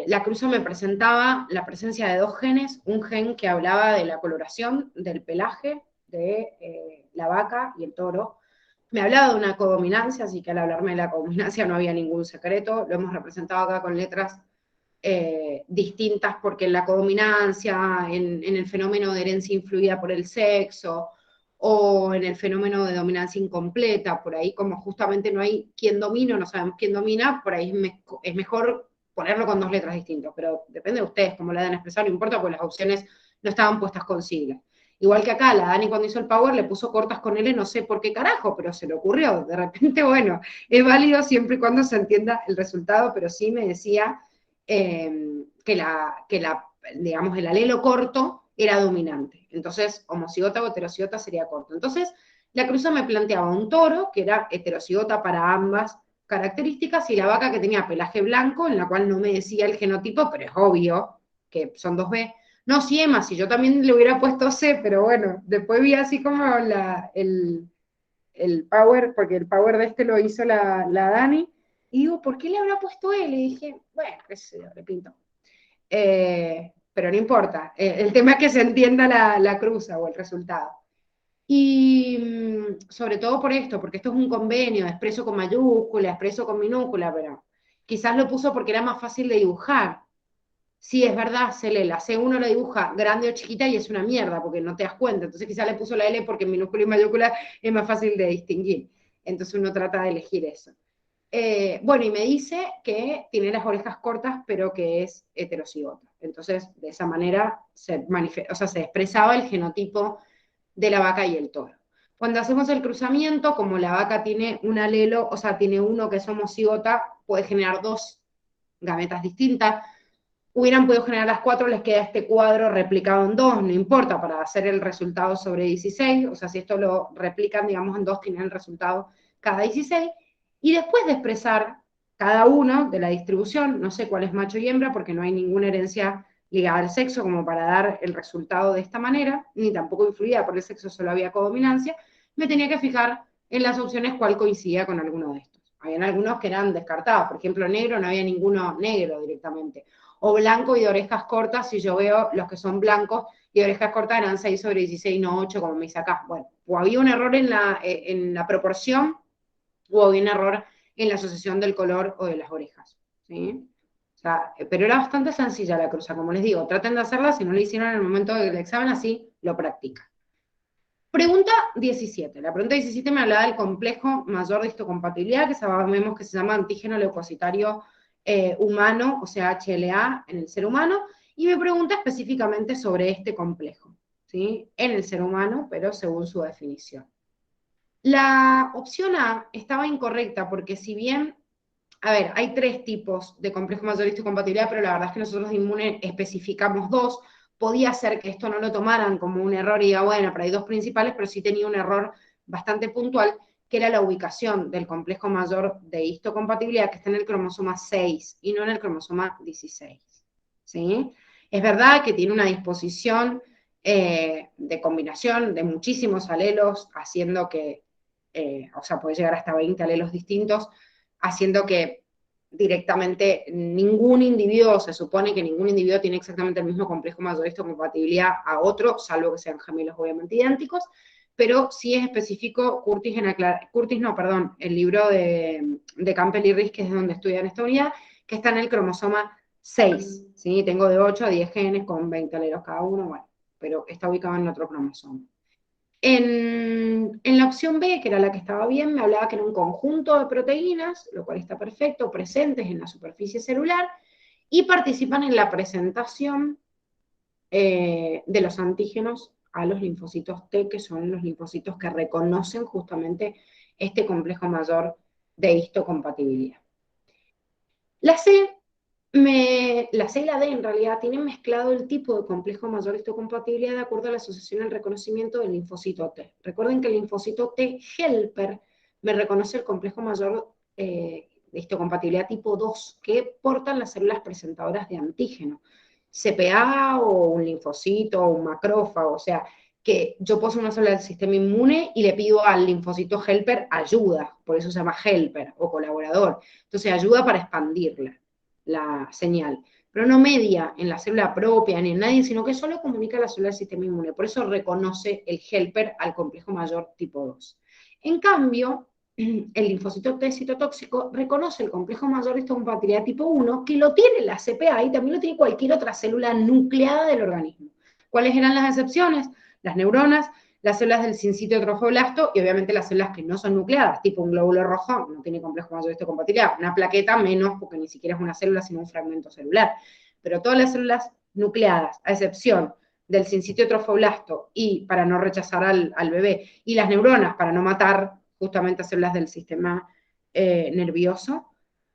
A: la cruza me presentaba la presencia de dos genes, un gen que hablaba de la coloración del pelaje de la vaca y el toro. Me hablaba de una codominancia, así que al hablarme de la codominancia no había ningún secreto, lo hemos representado acá con letras distintas, porque en la codominancia, en el fenómeno de herencia influida por el sexo, o en el fenómeno de dominancia incompleta, por ahí como justamente no hay quien domina, no sabemos quién domina, por ahí es mejor ponerlo con dos letras distintas, pero depende de ustedes cómo la dan a expresar, no importa, porque las opciones no estaban puestas con siglas. Igual que acá, la Dani cuando hizo el Power le puso cortas con L, no sé por qué carajo, pero se le ocurrió. De repente, bueno, es válido siempre y cuando se entienda el resultado, pero sí me decía digamos, el alelo corto era dominante. Entonces, homocigota o heterocigota sería corto. Entonces, la cruza me planteaba un toro, que era heterocigota para ambas características, y la vaca que tenía pelaje blanco, en la cual no me decía el genotipo, pero es obvio que son 2B. No, sí, Emma, si yo también le hubiera puesto C, pero bueno, después vi así como el power, porque el power de este lo hizo la Dani, y digo, ¿por qué le habrá puesto él? Y dije, bueno, qué sé yo, le pinto. Pero no importa, el tema es que se entienda la cruza o el resultado. Y sobre todo por esto, porque esto es un convenio, expreso con mayúscula, expreso con minúscula, pero quizás lo puso porque era más fácil de dibujar. Sí, es verdad, se lee, la C1 la dibuja grande o chiquita y es una mierda, porque no te das cuenta. Entonces quizás le puso la L porque en minúscula y mayúscula es más fácil de distinguir. Entonces uno trata de elegir eso. Bueno, y me dice que tiene las orejas cortas, pero que es heterocigota. Entonces, de esa manera se expresaba el genotipo de la vaca y el toro. Cuando hacemos el cruzamiento, como la vaca tiene un alelo, o sea, tiene uno que es homocigota, puede generar dos gametas distintas. Hubieran podido generar las 4, les queda este cuadro replicado en 2, no importa, para hacer el resultado sobre 16, o sea, si esto lo replican, digamos, en 2, tienen el resultado cada 16, y después de expresar cada uno de la distribución, no sé cuál es macho y hembra, porque no hay ninguna herencia ligada al sexo como para dar el resultado de esta manera, ni tampoco influida por el sexo, solo había codominancia, me tenía que fijar en las opciones cuál coincidía con alguno de estos. Habían algunos que eran descartados, por ejemplo, negro, no había ninguno negro directamente, o blanco y de orejas cortas, si yo veo los que son blancos y de orejas cortas eran 6 sobre 16, no 8, como me dice acá. Bueno, o había un error en la proporción, o había un error en la asociación del color o de las orejas, ¿sí? O sea, pero era bastante sencilla la cruza, como les digo, traten de hacerla, si no lo hicieron en el momento del examen, así lo practican. Pregunta 17. La pregunta 17 me hablaba del complejo mayor de histocompatibilidad, que sabemos que se llama antígeno leucocitario humano, o sea, HLA en el ser humano, y me pregunta específicamente sobre este complejo, ¿sí? En el ser humano, pero según su definición. La opción A estaba incorrecta, porque si bien, a ver, hay 3 tipos de complejo mayor de histocompatibilidad, pero la verdad es que nosotros de Inmune especificamos 2, podía ser que esto no lo tomaran como un error y diga, bueno, pero hay 2 principales, pero sí tenía un error bastante puntual, que era la ubicación del complejo mayor de histocompatibilidad, que está en el cromosoma 6 y no en el cromosoma 16, ¿sí? Es verdad que tiene una disposición de combinación de muchísimos alelos, haciendo que, o sea, puede llegar hasta 20 alelos distintos, haciendo que directamente ningún individuo, se supone que ningún individuo tiene exactamente el mismo complejo mayor histocompatibilidad a otro, salvo que sean gemelos obviamente idénticos, pero sí es específico, el libro de Campbell y Risch, que es donde estudian esta unidad, que está en el cromosoma 6, ¿sí? Tengo de 8 a 10 genes con 20 alelos cada uno, bueno, pero está ubicado en otro cromosoma. En la opción B, que era la que estaba bien, me hablaba que era un conjunto de proteínas, lo cual está perfecto, presentes en la superficie celular, y participan en la presentación de los antígenos a los linfocitos T, que son los linfocitos que reconocen justamente este complejo mayor de histocompatibilidad. La C la C y la D en realidad tienen mezclado el tipo de complejo mayor histocompatibilidad de acuerdo a la asociación al reconocimiento del linfocito T. Recuerden que el linfocito T helper me reconoce el complejo mayor de histocompatibilidad tipo 2 que portan las células presentadoras de antígeno. CPA o un linfocito o un macrófago, o sea, que yo poseo una célula del sistema inmune y le pido al linfocito helper ayuda, por eso se llama helper o colaborador. Entonces ayuda para expandirla la señal, pero no media en la célula propia ni en nadie, sino que solo comunica a la célula del sistema inmune. Por eso reconoce el helper al complejo mayor tipo 2. En cambio, el linfocito T citotóxico reconoce el complejo mayor de histocompatibilidad tipo 1, que lo tiene la CPA y también lo tiene cualquier otra célula nucleada del organismo. ¿Cuáles eran las excepciones? Las neuronas, las células del sincitio trofoblasto y obviamente las células que no son nucleadas, tipo un glóbulo rojo, no tiene complejo mayor de histocompatibilidad, una plaqueta menos, porque ni siquiera es una célula, sino un fragmento celular. Pero todas las células nucleadas, a excepción del sincitio trofoblasto y para no rechazar al bebé, y las neuronas para no matar justamente a células del sistema nervioso,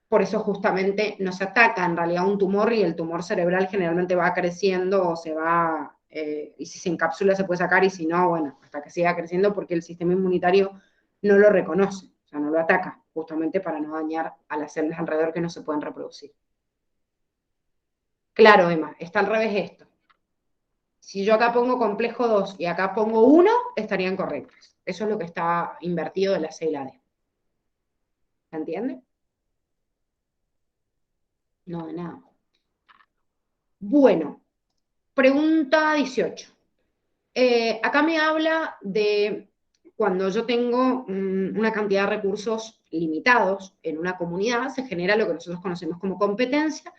A: por eso justamente no se ataca en realidad un tumor y el tumor cerebral generalmente va creciendo o se va, y si se encapsula se puede sacar y si no, bueno, hasta que siga creciendo porque el sistema inmunitario no lo reconoce, o sea, no lo ataca, justamente para no dañar a las células alrededor que no se pueden reproducir. Claro, Emma, está al revés esto. Si yo acá pongo complejo 2 y acá pongo 1, estarían correctos. Eso es lo que está invertido de la C y la D. ¿Se entiende? No, de nada. Bueno, pregunta 18. Acá me habla de cuando yo tengo una cantidad de recursos limitados en una comunidad, se genera lo que nosotros conocemos como competencia,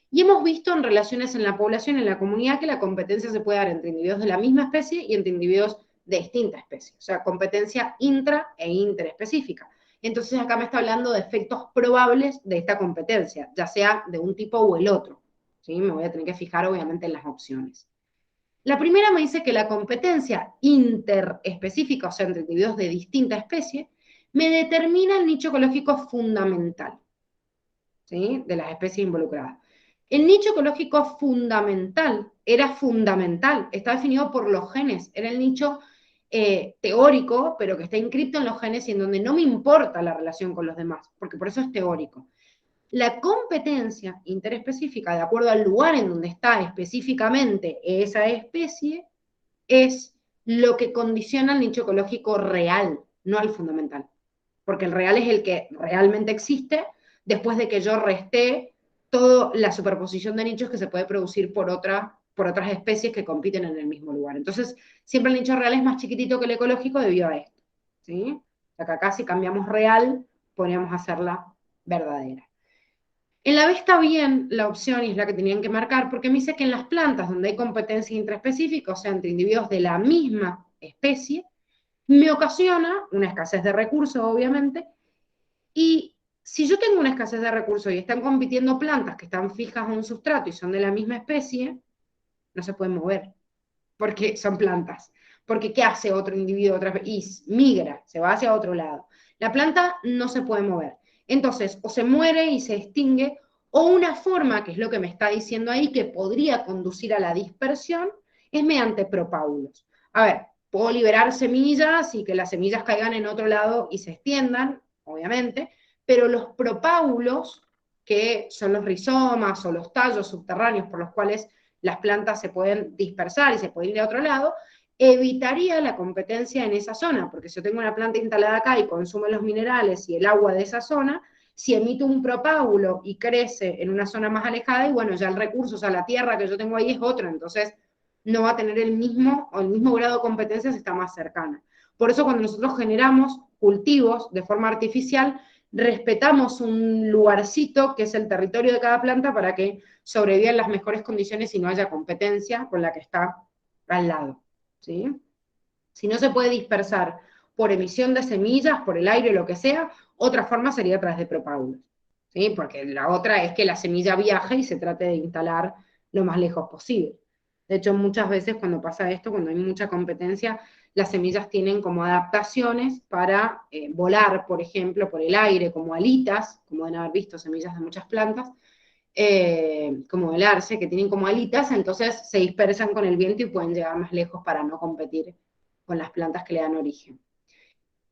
A: y hemos visto en relaciones en la población, en la comunidad, que la competencia se puede dar entre individuos de la misma especie y entre individuos de distinta especie, o sea, competencia intra e interespecífica. Entonces acá me está hablando de efectos probables de esta competencia, ya sea de un tipo o el otro. ¿Sí? Me voy a tener que fijar obviamente en las opciones. La primera me dice que la competencia interespecífica, o sea, entre individuos de distinta especie, me determina el nicho ecológico fundamental, ¿sí? De las especies involucradas. El nicho ecológico fundamental era fundamental, está definido por los genes, era el nicho teórico, pero que está inscrito en los genes y en donde no me importa la relación con los demás, porque por eso es teórico. La competencia interespecífica, de acuerdo al lugar en donde está específicamente esa especie, es lo que condiciona el nicho ecológico real, no al fundamental. Porque el real es el que realmente existe después de que yo resté toda la superposición de nichos que se puede producir por otras especies que compiten en el mismo lugar. Entonces, siempre el nicho real es más chiquitito que el ecológico debido a esto. ¿Sí? O sea, que acá si cambiamos real, podríamos hacerla verdadera. En la B está bien la opción y es la que tenían que marcar, porque me dice que en las plantas donde hay competencia intraespecífica, o sea, entre individuos de la misma especie, me ocasiona una escasez de recursos, obviamente, y si yo tengo una escasez de recursos y están compitiendo plantas que están fijas a un sustrato y son de la misma especie, no se pueden mover, porque son plantas. Porque ¿qué hace otro individuo otra vez? Y migra, se va hacia otro lado. La planta no se puede mover. Entonces, o se muere y se extingue, o una forma, que es lo que me está diciendo ahí, que podría conducir a la dispersión, es mediante propáulos. A ver, puedo liberar semillas y que las semillas caigan en otro lado y se extiendan, obviamente, pero los propáulos, que son los rizomas o los tallos subterráneos por los cuales las plantas se pueden dispersar y se pueden ir a otro lado, evitaría la competencia en esa zona, porque si yo tengo una planta instalada acá y consume los minerales y el agua de esa zona, si emite un propágulo y crece en una zona más alejada, y bueno, ya el recurso, o sea, la tierra que yo tengo ahí es otra, entonces no va a tener el mismo grado de competencia si está más cercana. Por eso cuando nosotros generamos cultivos de forma artificial, respetamos un lugarcito que es el territorio de cada planta para que sobrevivan las mejores condiciones y no haya competencia con la que está al lado, ¿sí? Si no se puede dispersar por emisión de semillas, por el aire, lo que sea, otra forma sería a través de propágulos, ¿sí? Porque la otra es que la semilla viaje y se trate de instalar lo más lejos posible. De hecho, muchas veces cuando pasa esto, cuando hay mucha competencia, las semillas tienen como adaptaciones para volar, por ejemplo, por el aire, como alitas, como deben haber visto semillas de muchas plantas, como el arce, que tienen como alitas, entonces se dispersan con el viento y pueden llegar más lejos para no competir con las plantas que le dan origen.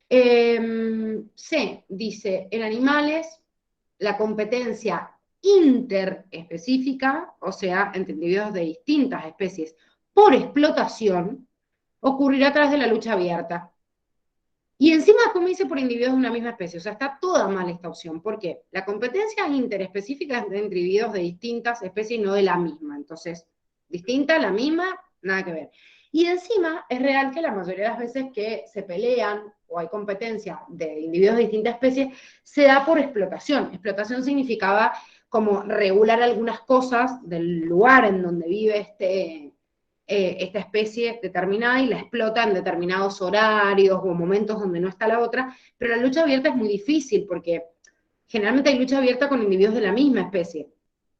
A: C, dice, en animales, la competencia interespecífica, o sea, entre individuos de distintas especies, por explotación, ocurrirá a través de la lucha abierta. Y encima, como dice, por individuos de una misma especie. O sea, está toda mal esta opción. ¿Por qué? La competencia interespecífica es entre individuos de distintas especies y no de la misma. Entonces, distinta, la misma, nada que ver. Y encima, es real que la mayoría de las veces que se pelean o hay competencia de individuos de distintas especies, se da por explotación. Explotación significaba como regular algunas cosas del lugar en donde vive esta especie determinada y la explota en determinados horarios o momentos donde no está la otra, pero la lucha abierta es muy difícil porque generalmente hay lucha abierta con individuos de la misma especie,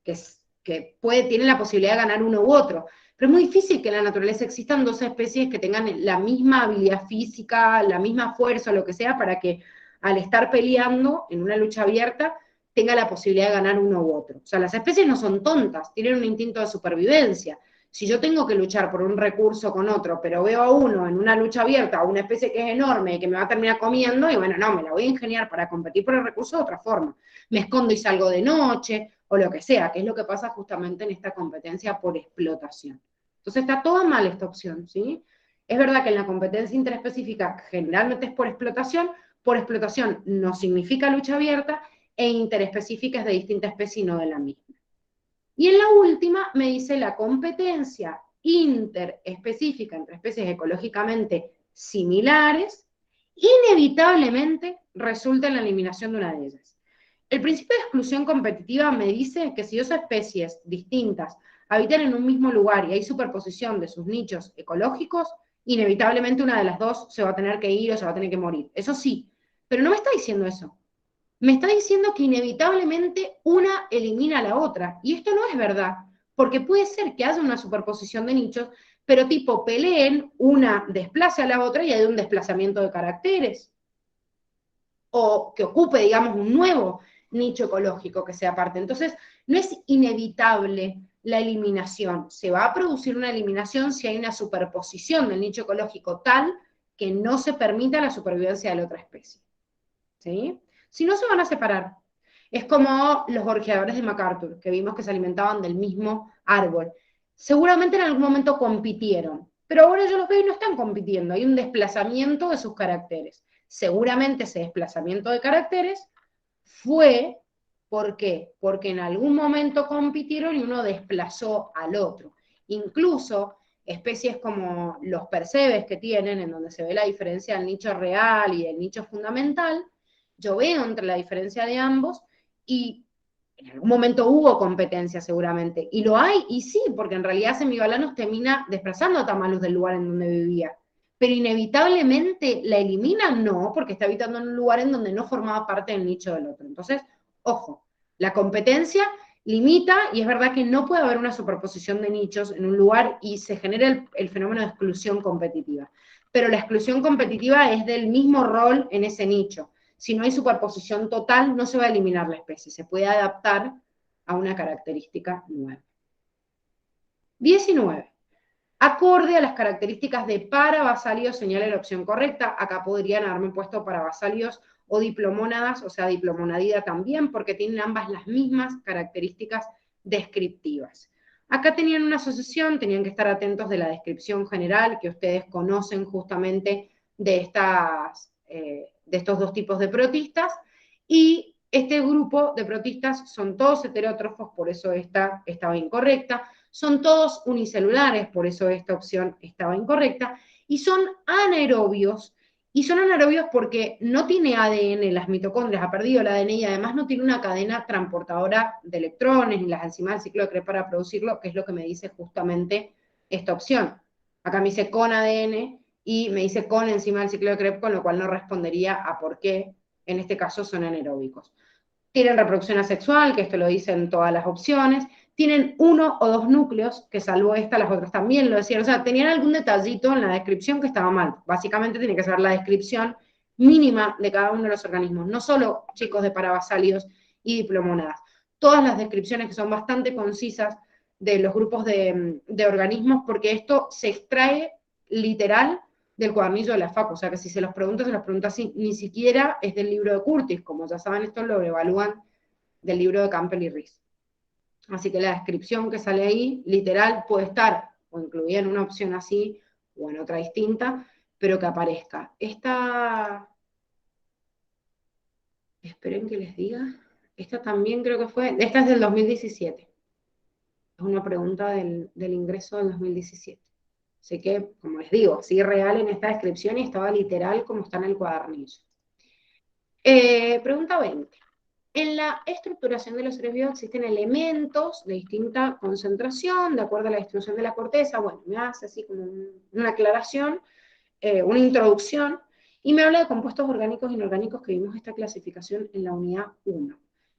A: que tienen la posibilidad de ganar uno u otro, pero es muy difícil que en la naturaleza existan dos especies que tengan la misma habilidad física, la misma fuerza, lo que sea, para que al estar peleando en una lucha abierta tenga la posibilidad de ganar uno u otro. O sea, las especies no son tontas, tienen un instinto de supervivencia. Si yo tengo que luchar por un recurso con otro, pero veo a uno en una lucha abierta, a una especie que es enorme y que me va a terminar comiendo, y bueno, no, me la voy a ingeniar para competir por el recurso de otra forma. Me escondo y salgo de noche, o lo que sea, que es lo que pasa justamente en esta competencia por explotación. Entonces está toda mal esta opción, ¿sí? Es verdad que en la competencia interespecífica generalmente es por explotación no significa lucha abierta, e interespecífica es de distinta especie y no de la misma. Y en la última me dice la competencia interespecífica entre especies ecológicamente similares, inevitablemente resulta en la eliminación de una de ellas. El principio de exclusión competitiva me dice que si dos especies distintas habitan en un mismo lugar y hay superposición de sus nichos ecológicos, inevitablemente una de las dos se va a tener que ir o se va a tener que morir. Eso sí, pero no me está diciendo eso. Me está diciendo que inevitablemente una elimina a la otra. Y esto no es verdad, porque puede ser que haya una superposición de nichos, pero tipo peleen, una desplace a la otra y hay un desplazamiento de caracteres. O que ocupe, digamos, un nuevo nicho ecológico que sea parte. Entonces, no es inevitable la eliminación. Se va a producir una eliminación si hay una superposición del nicho ecológico tal que no se permita la supervivencia de la otra especie. ¿Sí? Si no, se van a separar. Es como los gorjeadores de MacArthur, que vimos que se alimentaban del mismo árbol. Seguramente en algún momento compitieron, pero ahora yo los veo y no están compitiendo. Hay un desplazamiento de sus caracteres. Seguramente ese desplazamiento de caracteres fue, ¿por qué? Porque en algún momento compitieron y uno desplazó al otro. Incluso especies como los percebes que tienen, en donde se ve la diferencia del nicho real y del nicho fundamental, yo veo entre la diferencia de ambos y en algún momento hubo competencia seguramente, y lo hay, y sí, porque en realidad Semibalanos termina desplazando a Tamalus del lugar en donde vivía, pero inevitablemente la elimina, no, porque está habitando en un lugar en donde no formaba parte del nicho del otro. Entonces, ojo, la competencia limita, y es verdad que no puede haber una superposición de nichos en un lugar y se genera el fenómeno de exclusión competitiva. Pero la exclusión competitiva es del mismo rol en ese nicho. Si no hay superposición total, no se va a eliminar la especie, se puede adaptar a una característica nueva. 19. Acorde a las características de parabasalios, señale la opción correcta. Acá podrían haberme puesto parabasalios o diplomónadas, o sea, diplomonadida también, porque tienen ambas las mismas características descriptivas. Acá tenían una asociación, tenían que estar atentos de la descripción general que ustedes conocen justamente de estos dos tipos de protistas, y este grupo de protistas son todos heterótrofos, por eso esta estaba incorrecta, son todos unicelulares, por eso esta opción estaba incorrecta, y son anaerobios, y son anaerobios porque no tiene ADN las mitocondrias, ha perdido el ADN y además no tiene una cadena transportadora de electrones ni las enzimas del ciclo de Krebs para producirlo, que es lo que me dice justamente esta opción. Acá me dice con ADN y me dice con enzima del ciclo de Krebs, con lo cual no respondería a por qué en este caso son anaeróbicos. Tienen reproducción asexual, que esto lo dicen todas las opciones, tienen 1 o 2 núcleos, que salvo esta, las otras también lo decían, o sea, tenían algún detallito en la descripción que estaba mal. Básicamente tiene que saber la descripción mínima de cada uno de los organismos, no solo chicos de parabasálidos y diplomonadas. Todas las descripciones que son bastante concisas de los grupos de organismos, porque esto se extrae literal del cuadernillo de la FACU, o sea que si se los pregunta así, ni siquiera es del libro de Curtis, como ya saben, esto lo evalúan del libro de Campbell y Rees. Así que la descripción que sale ahí, literal, puede estar o incluida en una opción así o en otra distinta, pero que aparezca. Esta, esperen que les diga, esta también creo que fue, esta es del 2017. Es una pregunta del ingreso del 2017. Así que, como les digo, sí real en esta descripción y estaba literal como está en el cuadernillo. Pregunta 20. En la estructuración de los seres vivos existen elementos de distinta concentración, de acuerdo a la distribución de la corteza. Bueno, me hace así como una aclaración, una introducción, y me habla de compuestos orgánicos e inorgánicos que vimos esta clasificación en la unidad 1.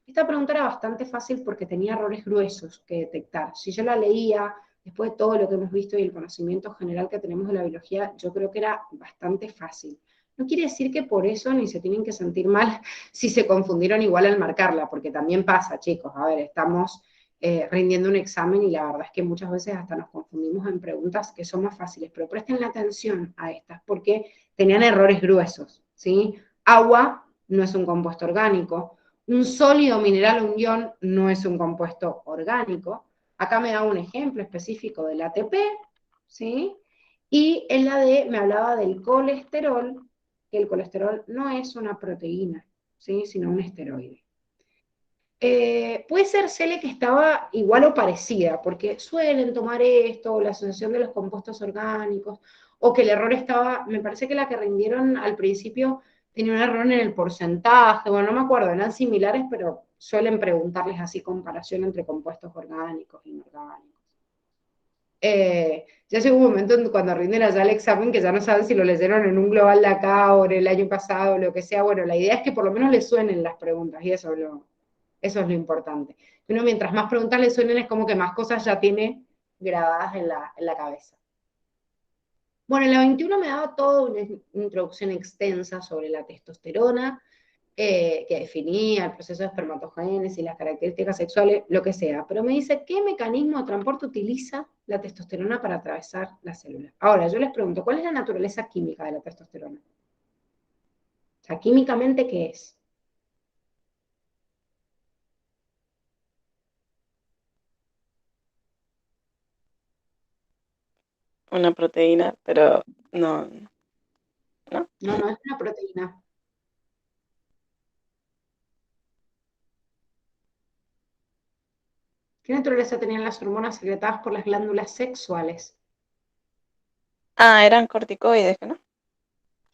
A: Esta pregunta era bastante fácil porque tenía errores gruesos que detectar. Si yo la leía, después de todo lo que hemos visto y el conocimiento general que tenemos de la biología, yo creo que era bastante fácil. No quiere decir que por eso ni se tienen que sentir mal si se confundieron igual al marcarla, porque también pasa, chicos. A ver, estamos rindiendo un examen y la verdad es que muchas veces hasta nos confundimos en preguntas que son más fáciles, pero presten la atención a estas porque tenían errores gruesos, ¿sí? Agua no es un compuesto orgánico, un sólido mineral, un ion, no es un compuesto orgánico. Acá me da un ejemplo específico del ATP, ¿sí? Y en la D me hablaba del colesterol, que el colesterol no es una proteína, ¿sí? Sino un esteroide. Puede ser, Cele, que estaba igual o parecida, porque suelen tomar esto, o la asociación de los compuestos orgánicos, o que el error estaba, me parece que la que rindieron al principio tenía un error en el porcentaje, bueno, no me acuerdo, eran similares, pero suelen preguntarles así comparación entre compuestos orgánicos e inorgánicos. Ya llegó un momento cuando rinden allá el examen que ya no saben si lo leyeron en un global de acá o en el año pasado o lo que sea. Bueno, la idea es que por lo menos les suenen las preguntas y eso es lo importante. Uno mientras más preguntas le suenen es como que más cosas ya tiene grabadas en la cabeza. Bueno, en la 21 me daba toda una introducción extensa sobre la testosterona, que definía el proceso de espermatogénesis, las características sexuales, lo que sea. Pero me dice, ¿qué mecanismo de transporte utiliza la testosterona para atravesar la célula? Ahora, yo les pregunto, ¿cuál es la naturaleza química de la testosterona? O sea, químicamente, ¿qué es?
C: Una proteína, pero no, ¿no?
A: No, no es una proteína. ¿Qué naturaleza tenían las hormonas secretadas por las glándulas sexuales?
C: Ah, eran corticoides, ¿no?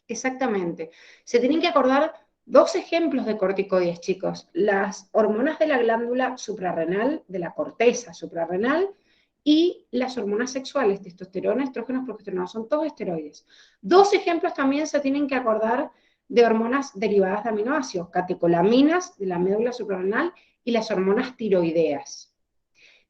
A: Exactamente. Se tienen que acordar dos ejemplos de corticoides, chicos. Las hormonas de la glándula suprarrenal, de la corteza suprarrenal, y las hormonas sexuales, testosterona, estrógenos, progesterona, son todos esteroides. Dos ejemplos también se tienen que acordar de hormonas derivadas de aminoácidos, catecolaminas de la médula suprarrenal y las hormonas tiroideas.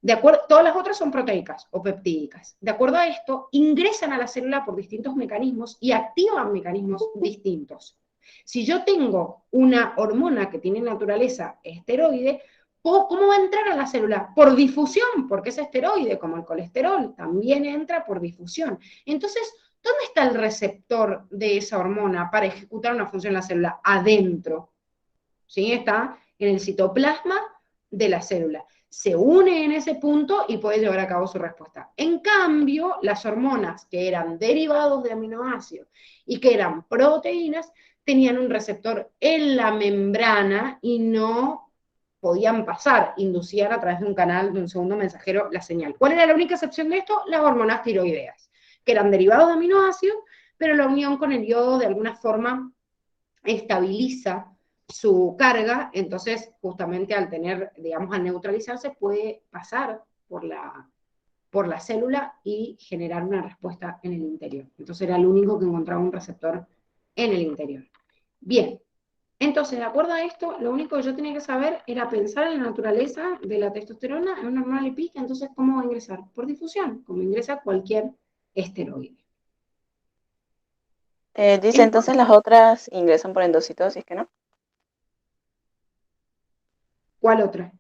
A: De acuerdo, todas las otras son proteicas o peptídicas. De acuerdo a esto, ingresan a la célula por distintos mecanismos y activan mecanismos distintos. Si yo tengo una hormona que tiene naturaleza esteroide, ¿cómo va a entrar a la célula? Por difusión, porque es esteroide, como el colesterol, también entra por difusión. Entonces, ¿dónde está el receptor de esa hormona para ejecutar una función en la célula? Adentro. ¿Sí? Está en el citoplasma de la célula. se une en ese punto y puede llevar a cabo su respuesta. En cambio, las hormonas que eran derivados de aminoácidos y que eran proteínas, tenían un receptor en la membrana y no podían pasar, inducían a través de un canal de un segundo mensajero la señal. ¿Cuál era la única excepción de esto? Las hormonas tiroideas, que eran derivados de aminoácidos, pero la unión con el yodo de alguna forma estabiliza su carga, entonces justamente al tener, digamos, al neutralizarse puede pasar por la célula y generar una respuesta en el interior. Entonces era el único que encontraba un receptor en el interior. Bien, entonces de acuerdo a esto, lo único que yo tenía que saber era pensar en la naturaleza de la testosterona en una hormona lipídica, entonces ¿cómo va a ingresar? Por difusión, como ingresa cualquier esteroide.
C: Dice entonces las otras ingresan por endocitosis, ¿que no?
A: ¿Cuál otra?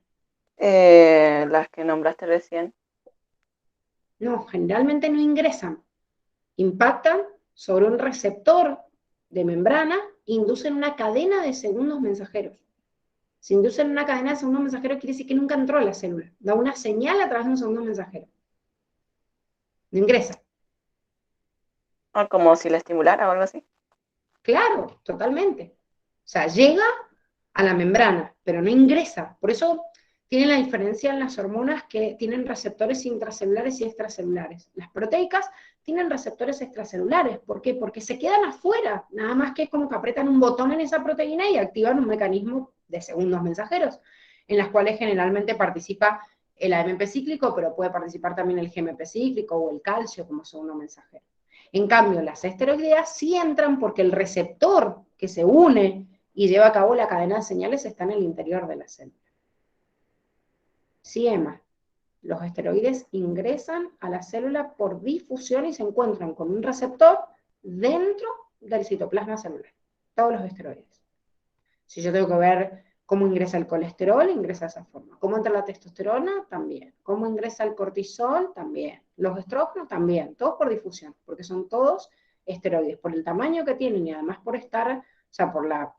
C: Las que nombraste recién.
A: No, generalmente no ingresan. Impactan sobre un receptor de membrana, inducen una cadena de segundos mensajeros. Si inducen una cadena de segundos mensajeros, quiere decir que nunca entró a la célula. Da una señal a través de un segundo mensajero. No ingresa.
C: O como si la estimulara o algo así.
A: Claro, totalmente. O sea, llega a la membrana, pero no ingresa. Por eso tiene la diferencia en las hormonas que tienen receptores intracelulares y extracelulares. Las proteicas tienen receptores extracelulares. ¿Por qué? Porque se quedan afuera. Nada más que es como que apretan un botón en esa proteína y activan un mecanismo de segundos mensajeros, en las cuales generalmente participa el AMP cíclico, pero puede participar también el GMP cíclico o el calcio como segundo mensajero. En cambio, las esteroideas sí entran porque el receptor que se une y lleva a cabo la cadena de señales está en el interior de la célula. Sí, Emma, los esteroides ingresan a la célula por difusión y se encuentran con un receptor dentro del citoplasma celular. Todos los esteroides. Si yo tengo que ver cómo ingresa el colesterol, ingresa de esa forma. Cómo entra la testosterona, también. Cómo ingresa el cortisol, también. Los estrógenos, también. Todos por difusión, porque son todos esteroides. Por el tamaño que tienen y además por estar, o sea, por la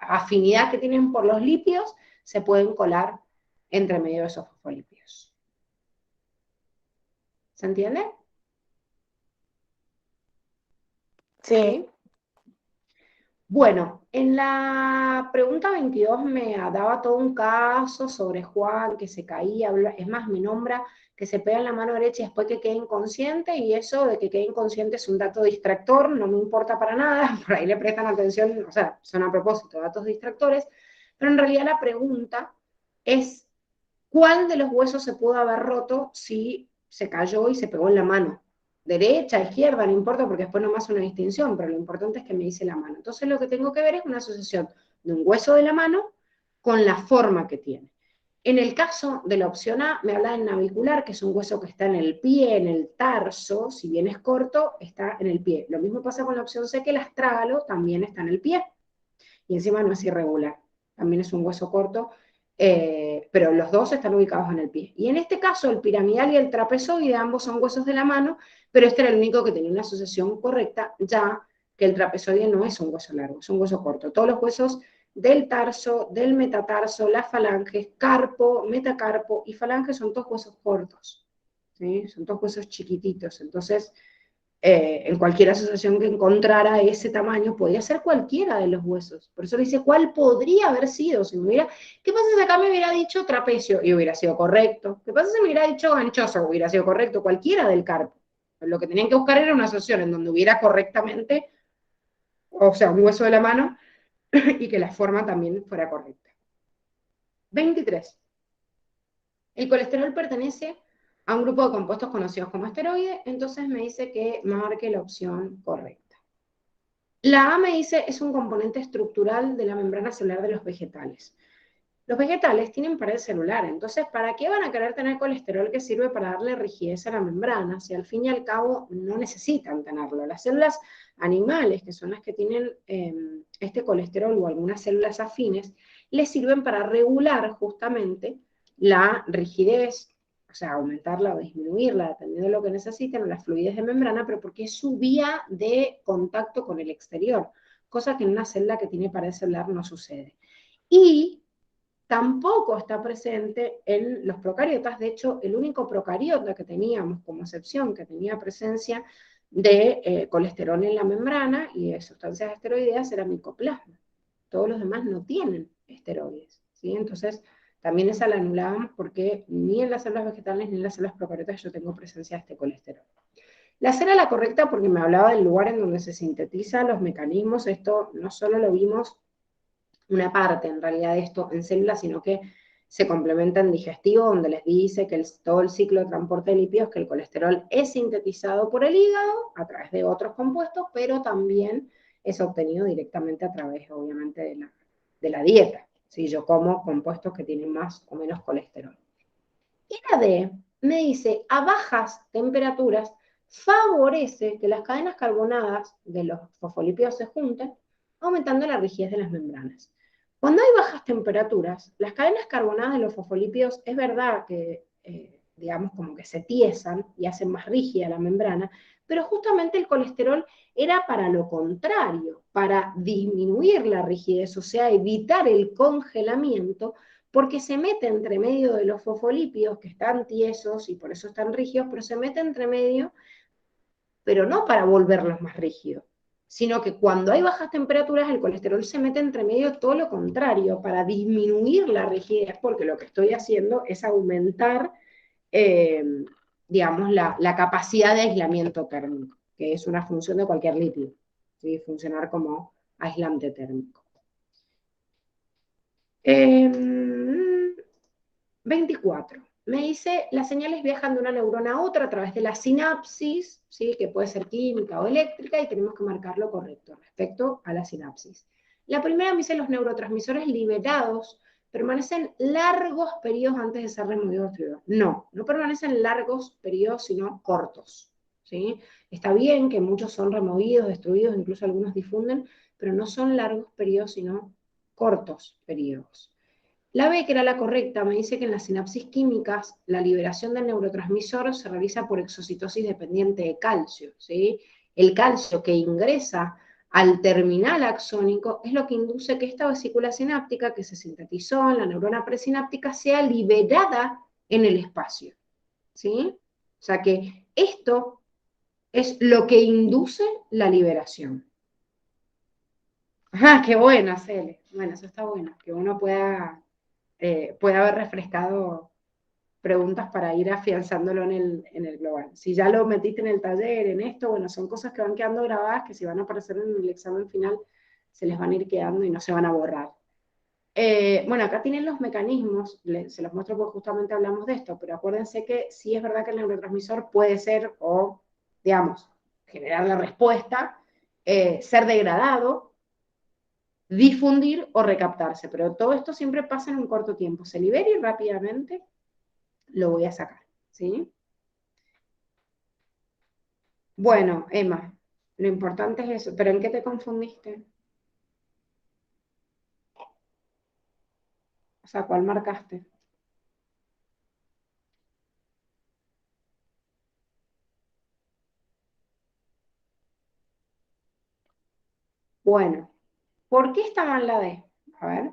A: afinidad que tienen por los lípidos, se pueden colar entre medio de esos fosfolípidos. ¿Se entiende?
C: Sí.
A: Bueno, en la pregunta 22 me daba todo un caso sobre Juan que se caía, es más, me nombra que se pega en la mano derecha y después que quede inconsciente, y eso de que quede inconsciente es un dato distractor, no me importa para nada, por ahí le prestan atención, o sea, son a propósito datos distractores, pero en realidad la pregunta es, ¿cuál de los huesos se pudo haber roto si se cayó y se pegó en la mano? Derecha, izquierda, no importa, porque después no más una distinción, pero lo importante es que me dice la mano. Entonces lo que tengo que ver es una asociación de un hueso de la mano con la forma que tiene. En el caso de la opción A, me habla del navicular, que es un hueso que está en el pie, en el tarso, si bien es corto, está en el pie. Lo mismo pasa con la opción C, que el astrágalo también está en el pie, y encima no es irregular, también es un hueso corto, pero los dos están ubicados en el pie. Y en este caso, el piramidal y el trapezoide, ambos son huesos de la mano, pero este era el único que tenía una asociación correcta, ya que el trapezoide no es un hueso largo, es un hueso corto. Todos los huesos del tarso, del metatarso, las falanges, carpo, metacarpo y falange son todos huesos cortos, ¿sí? Son todos huesos chiquititos. Entonces, en cualquier asociación que encontrara ese tamaño, podía ser cualquiera de los huesos. Por eso le dice, ¿cuál podría haber sido? Si me hubiera, ¿qué pasa si acá me hubiera dicho trapecio? Y hubiera sido correcto. ¿Qué pasa si me hubiera dicho ganchoso? Hubiera sido correcto. Cualquiera del carpo. Lo que tenían que buscar era una asociación en donde hubiera correctamente, o sea, un hueso de la mano, y que la forma también fuera correcta. 23. El colesterol pertenece a un grupo de compuestos conocidos como esteroides, entonces me dice que marque la opción correcta. La A me dice es un componente estructural de la membrana celular de los vegetales. Los vegetales tienen pared celular, entonces ¿para qué van a querer tener colesterol que sirve para darle rigidez a la membrana si al fin y al cabo no necesitan tenerlo? Las células animales, que son las que tienen este colesterol o algunas células afines, les sirven para regular justamente la rigidez, o sea, aumentarla o disminuirla, dependiendo de lo que necesiten, o la fluidez de membrana, pero porque es su vía de contacto con el exterior, cosa que en una célula que tiene pared celular no sucede. Y tampoco está presente en los procariotas. De hecho, el único procariota que teníamos como excepción, que tenía presencia de colesterol en la membrana y de sustancias esteroideas, era micoplasma. Todos los demás no tienen esteroides, ¿sí? Entonces, también esa la anulábamos porque ni en las células vegetales ni en las células procariotas yo tengo presencia de este colesterol. La C era la correcta porque me hablaba del lugar en donde se sintetizan los mecanismos. Esto no solo lo vimos una parte en realidad de esto en células, sino que se complementa en digestivo, donde les dice que todo el ciclo de transporte de lípidos, que el colesterol es sintetizado por el hígado a través de otros compuestos, pero también es obtenido directamente a través, obviamente, de la dieta. Si yo como compuestos que tienen más o menos colesterol. Y la D me dice, a bajas temperaturas favorece que las cadenas carbonadas de los fosfolípidos se junten, aumentando la rigidez de las membranas. Cuando hay bajas temperaturas, las cadenas carbonadas de los fosfolípidos es verdad que, digamos, como que se tiesan y hacen más rígida la membrana, pero justamente el colesterol era para lo contrario, para disminuir la rigidez, o sea, evitar el congelamiento, porque se mete entre medio de los fosfolípidos que están tiesos y por eso están rígidos, pero se mete entre medio, pero no para volverlos más rígidos, sino que cuando hay bajas temperaturas el colesterol se mete entre medio, todo lo contrario, para disminuir la rigidez, porque lo que estoy haciendo es aumentar, eh, digamos, la capacidad de aislamiento térmico, que es una función de cualquier lípido, ¿sí? Funcionar como aislante térmico. 24. Me dice, las señales viajan de una neurona a otra a través de la sinapsis, ¿sí? Que puede ser química o eléctrica, y tenemos que marcar lo correcto respecto a la sinapsis. La primera me dice, los neurotransmisores liberados permanecen largos periodos antes de ser removidos. No, no permanecen largos periodos, sino cortos, ¿sí? Está bien que muchos son removidos, destruidos, incluso algunos difunden, pero no son largos periodos, sino cortos periodos. La B, que era la correcta, me dice que en las sinapsis químicas la liberación del neurotransmisor se realiza por exocitosis dependiente de calcio, ¿sí? El calcio que ingresa al terminal axónico es lo que induce que esta vesícula sináptica que se sintetizó en la neurona presináptica sea liberada en el espacio, ¿sí? O sea que esto es lo que induce la liberación. ¡Ah, qué buena, Cele! Bueno, eso está bueno, que uno puede haber refrescado preguntas para ir afianzándolo en el global. Si ya lo metiste en el taller, en esto, bueno, son cosas que van quedando grabadas que si van a aparecer en el examen final se les van a ir quedando y no se van a borrar. Bueno, acá tienen los mecanismos, se los muestro porque justamente hablamos de esto, pero acuérdense que sí es verdad que el neurotransmisor puede ser, o digamos, generar la respuesta, ser degradado, difundir o recaptarse, pero todo esto siempre pasa en un corto tiempo, se libera y rápidamente lo voy a sacar, ¿sí? Bueno, Emma, lo importante es eso, pero ¿en qué te confundiste? O sea, ¿cuál marcaste? Bueno, ¿por qué está mal la D? A ver.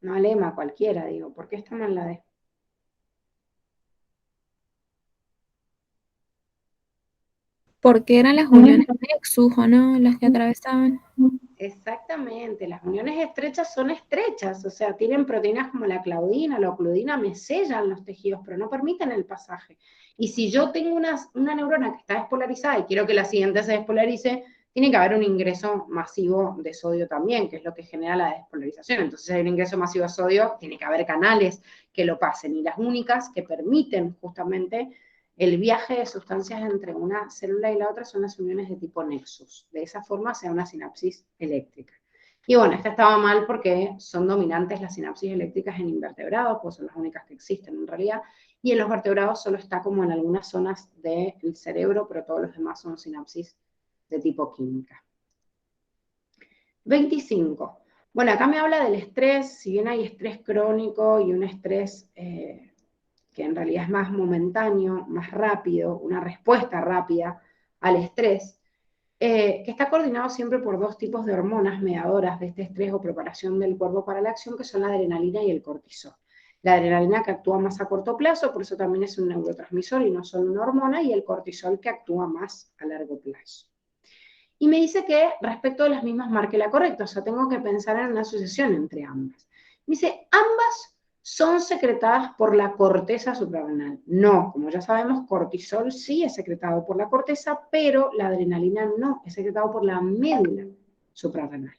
A: No, lema, cualquiera, digo, ¿por qué está mal la D?
B: Porque eran las uniones Nexus, ¿o no? Las que atravesaban.
A: Exactamente, las uniones estrechas son estrechas, o sea, tienen proteínas como la claudina, la ocludina, me sellan los tejidos, pero no permiten el pasaje. Y si yo tengo una neurona que está despolarizada y quiero que la siguiente se despolarice, tiene que haber un ingreso masivo de sodio también, que es lo que genera la despolarización. Entonces, si hay un ingreso masivo de sodio, tiene que haber canales que lo pasen, y las únicas que permiten justamente el viaje de sustancias entre una célula y la otra son las uniones de tipo nexus. De esa forma se da una sinapsis eléctrica. Y bueno, esta estaba mal porque son dominantes las sinapsis eléctricas en invertebrados, pues son las únicas que existen en realidad, y en los vertebrados solo está como en algunas zonas del cerebro, pero todos los demás son sinapsis de tipo química. 25. Bueno, acá me habla del estrés, si bien hay estrés crónico y un estrés que en realidad es más momentáneo, más rápido, una respuesta rápida al estrés. que está coordinado siempre por dos tipos de hormonas mediadoras de este estrés o preparación del cuerpo para la acción, que son la adrenalina y el cortisol. La adrenalina que actúa más a corto plazo, por eso también es un neurotransmisor y no solo una hormona, y el cortisol que actúa más a largo plazo. Y me dice que respecto de las mismas marque la correcta, o sea, tengo que pensar en una asociación entre ambas. Me dice, ambas son secretadas por la corteza suprarrenal. No, como ya sabemos, cortisol sí es secretado por la corteza, pero la adrenalina no, es secretado por la médula suprarrenal.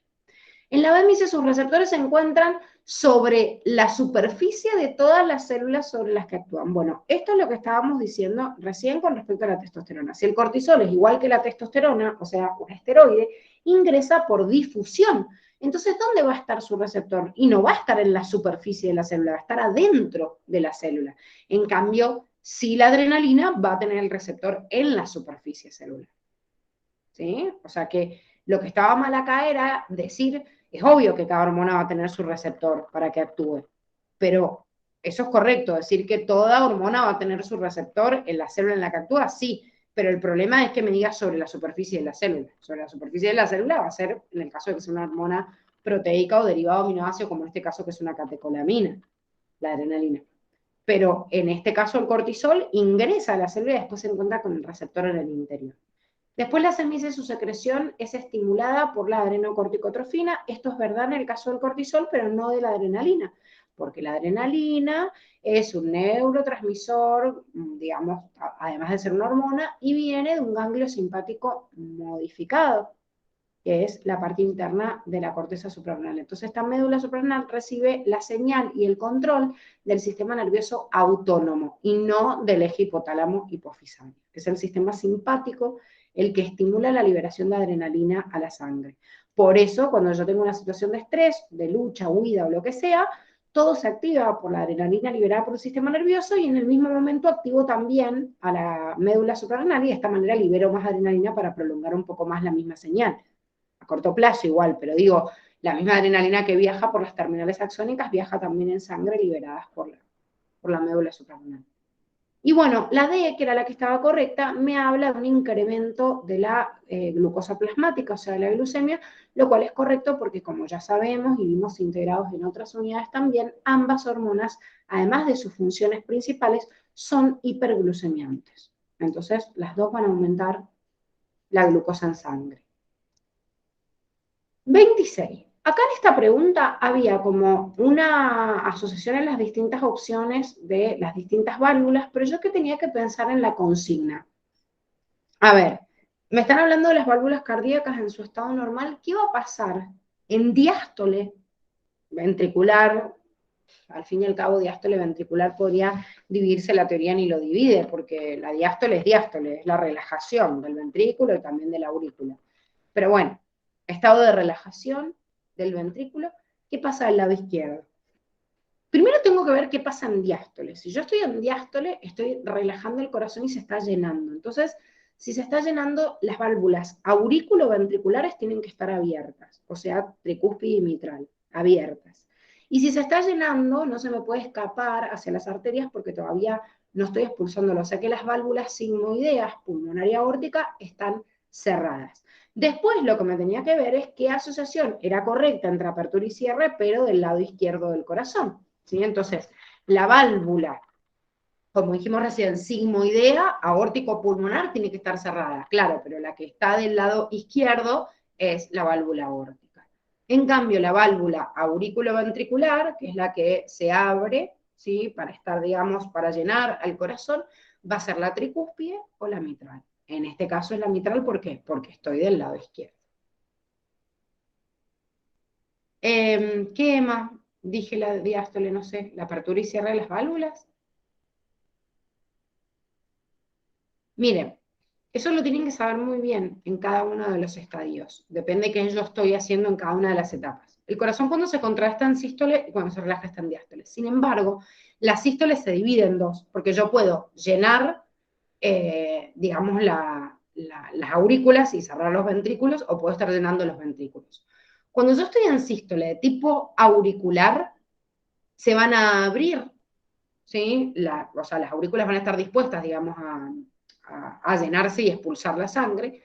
A: En la BMIS sus receptores se encuentran sobre la superficie de todas las células sobre las que actúan. Bueno, esto es lo que estábamos diciendo recién con respecto a la testosterona. Si el cortisol es igual que la testosterona, o sea, un esteroide, ingresa por difusión. Entonces, ¿dónde va a estar su receptor? Y no va a estar en la superficie de la célula, va a estar adentro de la célula. En cambio, si la adrenalina va a tener el receptor en la superficie celular. ¿Sí? O sea que lo que estaba mal acá era decir, es obvio que cada hormona va a tener su receptor para que actúe, pero eso es correcto, decir que toda hormona va a tener su receptor en la célula en la que actúa, sí, pero el problema es que me digas sobre la superficie de la célula. Sobre la superficie de la célula va a ser, en el caso de que sea una hormona proteica o derivado aminoácido, como en este caso que es una catecolamina, la adrenalina. Pero en este caso el cortisol ingresa a la célula y después se encuentra con el receptor en el interior. Después la semice, su secreción es estimulada por la adrenocorticotrofina. Esto es verdad en el caso del cortisol, pero no de la adrenalina, porque la adrenalina es un neurotransmisor, digamos, además de ser una hormona, y viene de un ganglio simpático modificado, que es la parte interna de la corteza suprarrenal. Entonces, esta médula suprarrenal recibe la señal y el control del sistema nervioso autónomo y no del eje hipotálamo hipofisario, que es el sistema simpático el que estimula la liberación de adrenalina a la sangre. Por eso, cuando yo tengo una situación de estrés, de lucha, huida o lo que sea, todo se activa por la adrenalina liberada por el sistema nervioso y en el mismo momento activo también a la médula suprarrenal y de esta manera libero más adrenalina para prolongar un poco más la misma señal. A corto plazo igual, pero digo, la misma adrenalina que viaja por las terminales axónicas viaja también en sangre liberadas por la médula suprarrenal. Y bueno, la D, que era la que estaba correcta, me habla de un incremento de la glucosa plasmática, o sea, de la glucemia, lo cual es correcto porque como ya sabemos y vimos integrados en otras unidades también, ambas hormonas, además de sus funciones principales, son hiperglucemiantes. Entonces, las dos van a aumentar la glucosa en sangre. 26. Acá en esta pregunta había como una asociación en las distintas opciones de las distintas válvulas, pero yo que tenía que pensar en la consigna. A ver, me están hablando de las válvulas cardíacas en su estado normal. ¿Qué va a pasar en diástole ventricular? Al fin y al cabo, diástole ventricular podría dividirse la teoría ni lo divide, porque la diástole, es la relajación del ventrículo y también de la aurícula. Pero bueno, estado de relajación del ventrículo, ¿qué pasa del lado izquierdo? Primero tengo que ver qué pasa en diástole. Si yo estoy en diástole, estoy relajando el corazón y se está llenando. Entonces, si se está llenando, las válvulas aurículo-ventriculares tienen que estar abiertas, o sea, tricúspide y mitral, abiertas. Y si se está llenando, no se me puede escapar hacia las arterias porque todavía no estoy expulsándolo. O sea que las válvulas sigmoideas, pulmonar y aórtica, están cerradas. Después lo que me tenía que ver es qué asociación era correcta entre apertura y cierre, pero del lado izquierdo del corazón. ¿Sí? Entonces, la válvula, como dijimos recién, sigmoidea, aórtico-pulmonar, tiene que estar cerrada, claro, pero la que está del lado izquierdo es la válvula aórtica. En cambio, la válvula aurículo-ventricular, que es la que se abre, ¿sí? Para estar, digamos, para llenar al corazón, va a ser la tricúspide o la mitral. En este caso es la mitral, ¿por qué? Porque estoy del lado izquierdo. ¿Qué más? Dije la diástole, no sé, la apertura y cierre de las válvulas. Miren, eso lo tienen que saber muy bien en cada uno de los estadios. Depende de qué yo estoy haciendo en cada una de las etapas. El corazón cuando se contrae está en sístole y cuando se relaja está en diástole. Sin embargo, la sístole se divide en dos, porque yo puedo llenar, digamos, las aurículas y cerrar los ventrículos, o puedo estar llenando los ventrículos. Cuando yo estoy en sístole de tipo auricular, se van a abrir, ¿sí? O sea, las aurículas van a estar dispuestas, digamos, a llenarse y expulsar la sangre.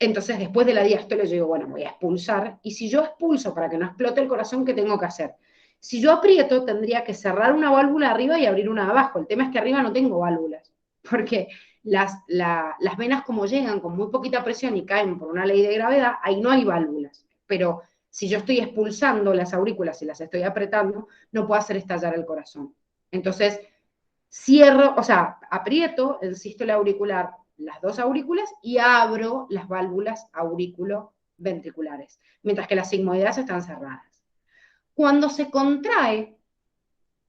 A: Entonces, después de la diástole, yo digo, bueno, voy a expulsar, y si yo expulso para que no explote el corazón, ¿qué tengo que hacer? Si yo aprieto, tendría que cerrar una válvula arriba y abrir una abajo. El tema es que arriba no tengo válvulas, porque las venas como llegan con muy poquita presión y caen por una ley de gravedad, ahí no hay válvulas. Pero si yo estoy expulsando las aurículas y las estoy apretando, no puedo hacer estallar el corazón. Entonces, cierro, o sea, aprieto el sístole auricular, las dos aurículas, y abro las válvulas aurículo-ventriculares, mientras que las sigmoideas están cerradas. Cuando se contrae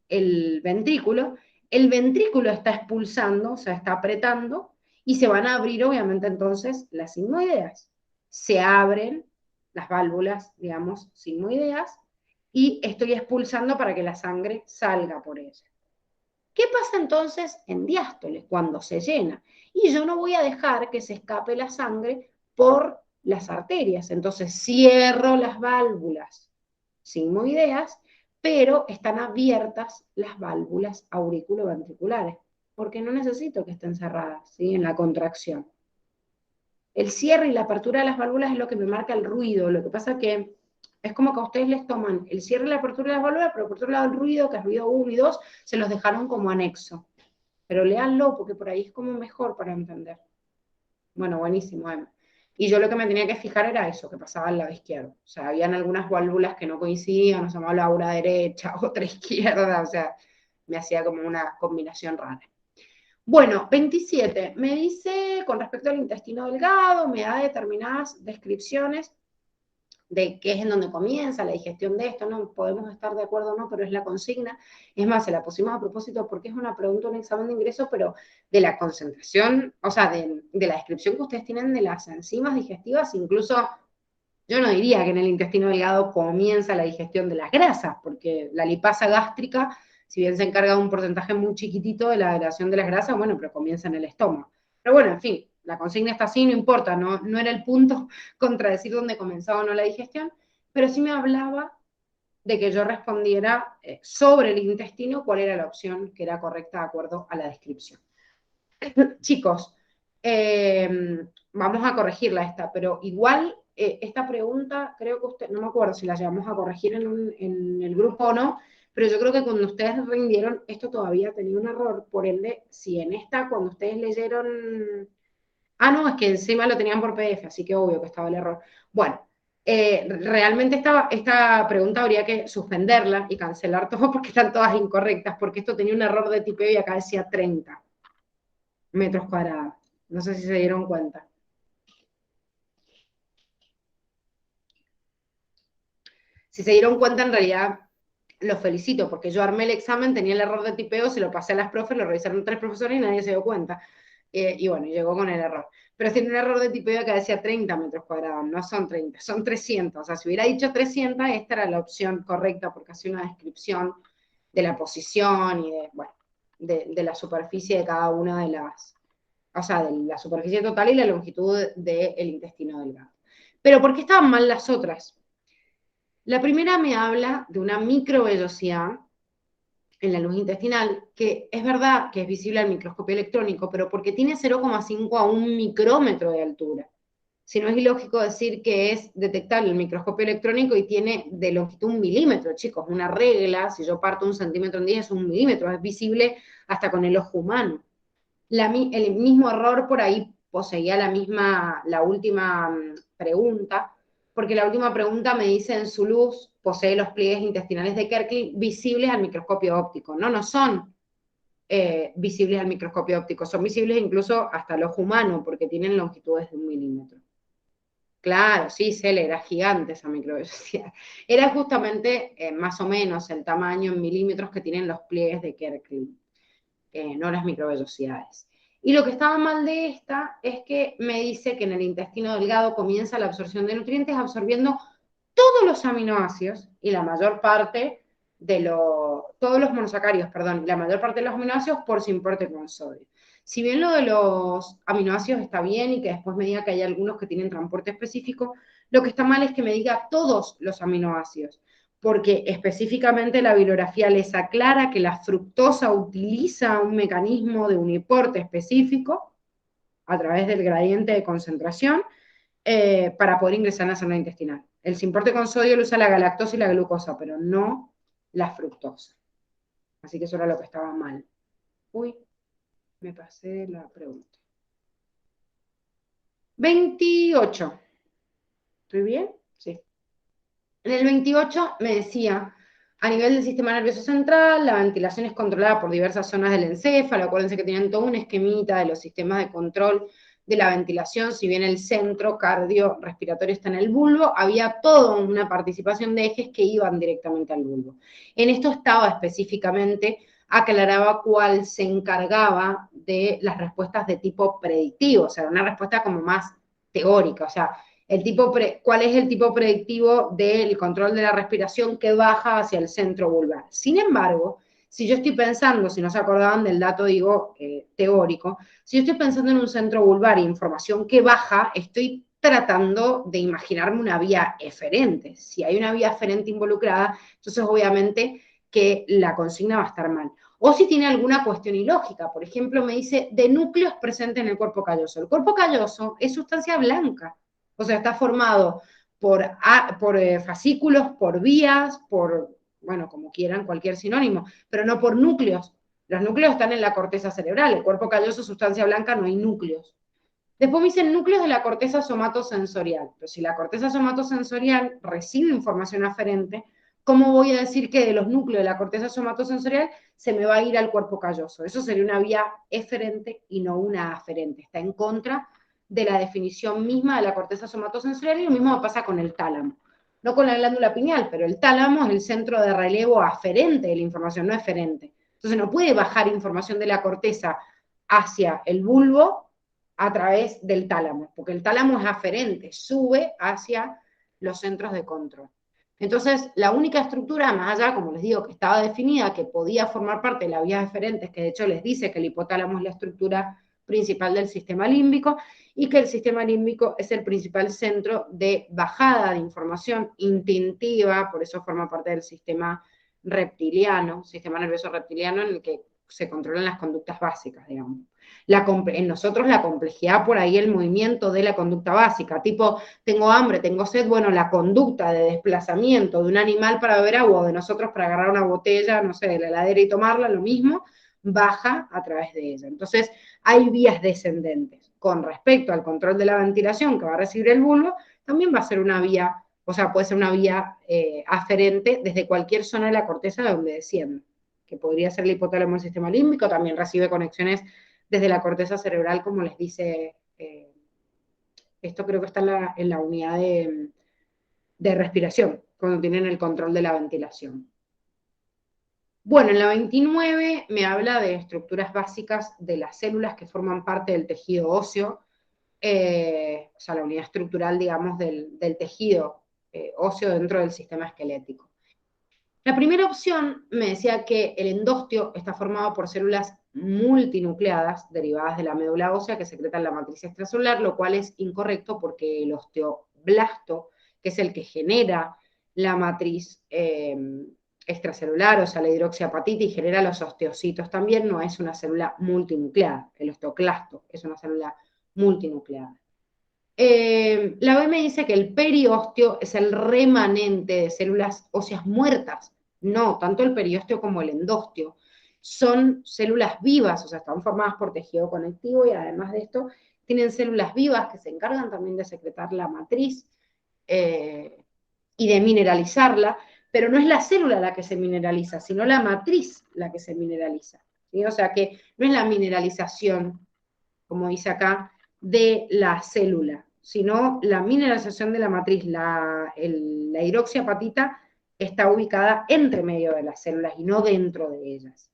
A: el ventrículo está expulsando, o sea, está apretando, y se van a abrir, obviamente, entonces las sigmoideas. Se abren las válvulas, digamos, sigmoideas, y estoy expulsando para que la sangre salga por ellas. ¿Qué pasa entonces en diástole? Cuando se llena. Y yo no voy a dejar que se escape la sangre por las arterias. Entonces cierro las válvulas sigmoideas, pero están abiertas las válvulas auriculoventriculares, porque no necesito que estén cerradas, ¿sí? En la contracción. El cierre y la apertura de las válvulas es lo que me marca el ruido. Lo que pasa que es como que a ustedes les toman el cierre y la apertura de las válvulas, pero por otro lado el ruido, que es ruido 1 y 2, se los dejaron como anexo. Pero léanlo, porque por ahí es como mejor para entender. Bueno, buenísimo, Emma. Y yo lo que me tenía que fijar era eso, que pasaba al lado izquierdo. O sea, habían algunas válvulas que no coincidían, o sea, me hablaba una derecha, otra izquierda, o sea, me hacía como una combinación rara. Bueno, 27. Me dice, con respecto al intestino delgado, me da determinadas descripciones de qué es en donde comienza la digestión de esto, no podemos estar de acuerdo o no, pero es la consigna. Es más, se la pusimos a propósito porque es una pregunta, un examen de ingreso, pero de la concentración, o sea, de la descripción que ustedes tienen de las enzimas digestivas, incluso yo no diría que en el intestino delgado comienza la digestión de las grasas, porque la lipasa gástrica, si bien se encarga de un porcentaje muy chiquitito de la degradación de las grasas, bueno, pero comienza en el estómago. Pero bueno, en fin, la consigna está así, no importa, no era el punto contradecir dónde comenzaba o no la digestión, pero sí me hablaba de que yo respondiera sobre el intestino cuál era la opción que era correcta de acuerdo a la descripción. Chicos, vamos a corregirla esta, pero igual esta pregunta, creo que usted, no me acuerdo si la llevamos a corregir en el grupo o no, pero yo creo que cuando ustedes rindieron, esto todavía tenía un error, por ende, si en esta, cuando ustedes leyeron, no, es que encima lo tenían por PDF, así que obvio que estaba el error. Bueno, realmente esta pregunta habría que suspenderla y cancelar todo porque están todas incorrectas, porque esto tenía un error de tipeo y acá decía 30 metros cuadrados. No sé si se dieron cuenta. Si se dieron cuenta, en realidad los felicito, porque yo armé el examen, tenía el error de tipeo, se lo pasé a las profes, lo revisaron 3 profesores y nadie se dio cuenta. Y bueno, llegó con el error. Pero tiene un error de tipeo que decía 30 metros cuadrados, no son 30, son 300. O sea, si hubiera dicho 300, esta era la opción correcta, porque hacía una descripción de la posición y de la superficie de cada una de las, o sea, de la superficie total y la longitud del intestino delgado. Pero ¿por qué estaban mal las otras? La primera me habla de una microvellosidad en la luz intestinal, que es verdad que es visible al microscopio electrónico, pero porque tiene 0,5 a 1 micrómetro de altura. Si no, es ilógico decir que es detectable el microscopio electrónico y tiene de longitud 1 milímetro, chicos. Una regla, si yo parto 1 centímetro en 10 es 1 milímetro, es visible hasta con el ojo humano. El mismo error por ahí poseía la última pregunta, porque la última pregunta me dice en su luz, posee los pliegues intestinales de Kerkling visibles al microscopio óptico. No son visibles al microscopio óptico, son visibles incluso hasta el ojo humano, porque tienen longitudes de 1 milímetro. Claro, sí, Cele, era gigante esa microvellosidad. Era justamente más o menos el tamaño en milímetros que tienen los pliegues de Kerkling. No las microvellosidades. Y lo que estaba mal de esta es que me dice que en el intestino delgado comienza la absorción de nutrientes absorbiendo todos los aminoácidos y la mayor parte todos los monosacáridos, perdón, la mayor parte de los aminoácidos por su importe con sodio. Si bien lo de los aminoácidos está bien y que después me diga que hay algunos que tienen transporte específico, lo que está mal es que me diga todos los aminoácidos, porque específicamente la bibliografía les aclara que la fructosa utiliza un mecanismo de uniporte específico a través del gradiente de concentración, para poder ingresar en la zona intestinal. El Symporte con sodio lo usa la galactosa y la glucosa, pero no la fructosa. Así que eso era lo que estaba mal. Uy, me pasé la pregunta. 28. ¿Estoy bien? Sí. En el 28 me decía, a nivel del sistema nervioso central, la ventilación es controlada por diversas zonas del encéfalo. Acuérdense que tenían todo un esquemita de los sistemas de control de la ventilación. Si bien el centro cardiorrespiratorio está en el bulbo, había toda una participación de ejes que iban directamente al bulbo. En esto estaba específicamente, aclaraba cuál se encargaba de las respuestas de tipo predictivo, o sea, una respuesta como más teórica, o sea, ¿cuál es el tipo predictivo del control de la respiración que baja hacia el centro vulvar? Sin embargo, si yo estoy pensando, si no se acordaban del dato, digo, teórico, si yo estoy pensando en un centro vulvar e información que baja, estoy tratando de imaginarme una vía eferente. Si hay una vía eferente involucrada, entonces obviamente que la consigna va a estar mal. O si tiene alguna cuestión ilógica, por ejemplo, me dice de núcleos presentes en el cuerpo calloso. El cuerpo calloso es sustancia blanca, o sea, está formado por fascículos, por vías, bueno, como quieran, cualquier sinónimo, pero no por núcleos. Los núcleos están en la corteza cerebral, el cuerpo calloso, sustancia blanca, no hay núcleos. Después me dicen núcleos de la corteza somatosensorial. Pero si la corteza somatosensorial recibe información aferente, ¿cómo voy a decir que de los núcleos de la corteza somatosensorial se me va a ir al cuerpo calloso? Eso sería una vía eferente y no una aferente. Está en contra de la definición misma de la corteza somatosensorial, y lo mismo pasa con el tálamo. No con la glándula pineal, pero el tálamo es el centro de relevo aferente de la información, no eferente. Entonces no puede bajar información de la corteza hacia el bulbo a través del tálamo, porque el tálamo es aferente, sube hacia los centros de control. Entonces, la única estructura, más allá, como les digo, que estaba definida, que podía formar parte de las vías eferentes, que de hecho les dice que el hipotálamo es la estructura principal del sistema límbico, y que el sistema límbico es el principal centro de bajada de información instintiva, por eso forma parte del sistema reptiliano, sistema nervioso reptiliano, en el que se controlan las conductas básicas, digamos. En nosotros la complejidad por ahí, el movimiento de la conducta básica, tipo, tengo hambre, tengo sed, bueno, la conducta de desplazamiento de un animal para beber agua, o de nosotros para agarrar una botella, no sé, de la heladera y tomarla, lo mismo, baja a través de ella. Entonces, hay vías descendentes. Con respecto al control de la ventilación que va a recibir el bulbo, también va a ser una vía, o sea, puede ser una vía aferente desde cualquier zona de la corteza de donde desciende, que podría ser el hipotálamo del sistema límbico, también recibe conexiones desde la corteza cerebral, como les dice, esto creo que está en la unidad de respiración, cuando tienen el control de la ventilación. Bueno, en la 29 me habla de estructuras básicas de las células que forman parte del tejido óseo, o sea, la unidad estructural, digamos, del tejido óseo dentro del sistema esquelético. La primera opción me decía que el endostio está formado por células multinucleadas derivadas de la médula ósea que secretan la matriz extracelular, lo cual es incorrecto porque el osteoblasto, que es el que genera la matriz extracelular, o sea, la hidroxiapatita, y genera los osteocitos también, no es una célula multinucleada. El osteoclasto es una célula multinucleada. La OMS dice que el periósteo es el remanente de células óseas muertas. No, tanto el periósteo como el endostio son células vivas, o sea, están formadas por tejido conectivo, y además de esto tienen células vivas que se encargan también de secretar la matriz y de mineralizarla, pero no es la célula la que se mineraliza, sino la matriz la que se mineraliza, ¿sí? O sea que no es la mineralización, como dice acá, de la célula, sino la mineralización de la matriz. La hidroxiapatita está ubicada entre medio de las células y no dentro de ellas.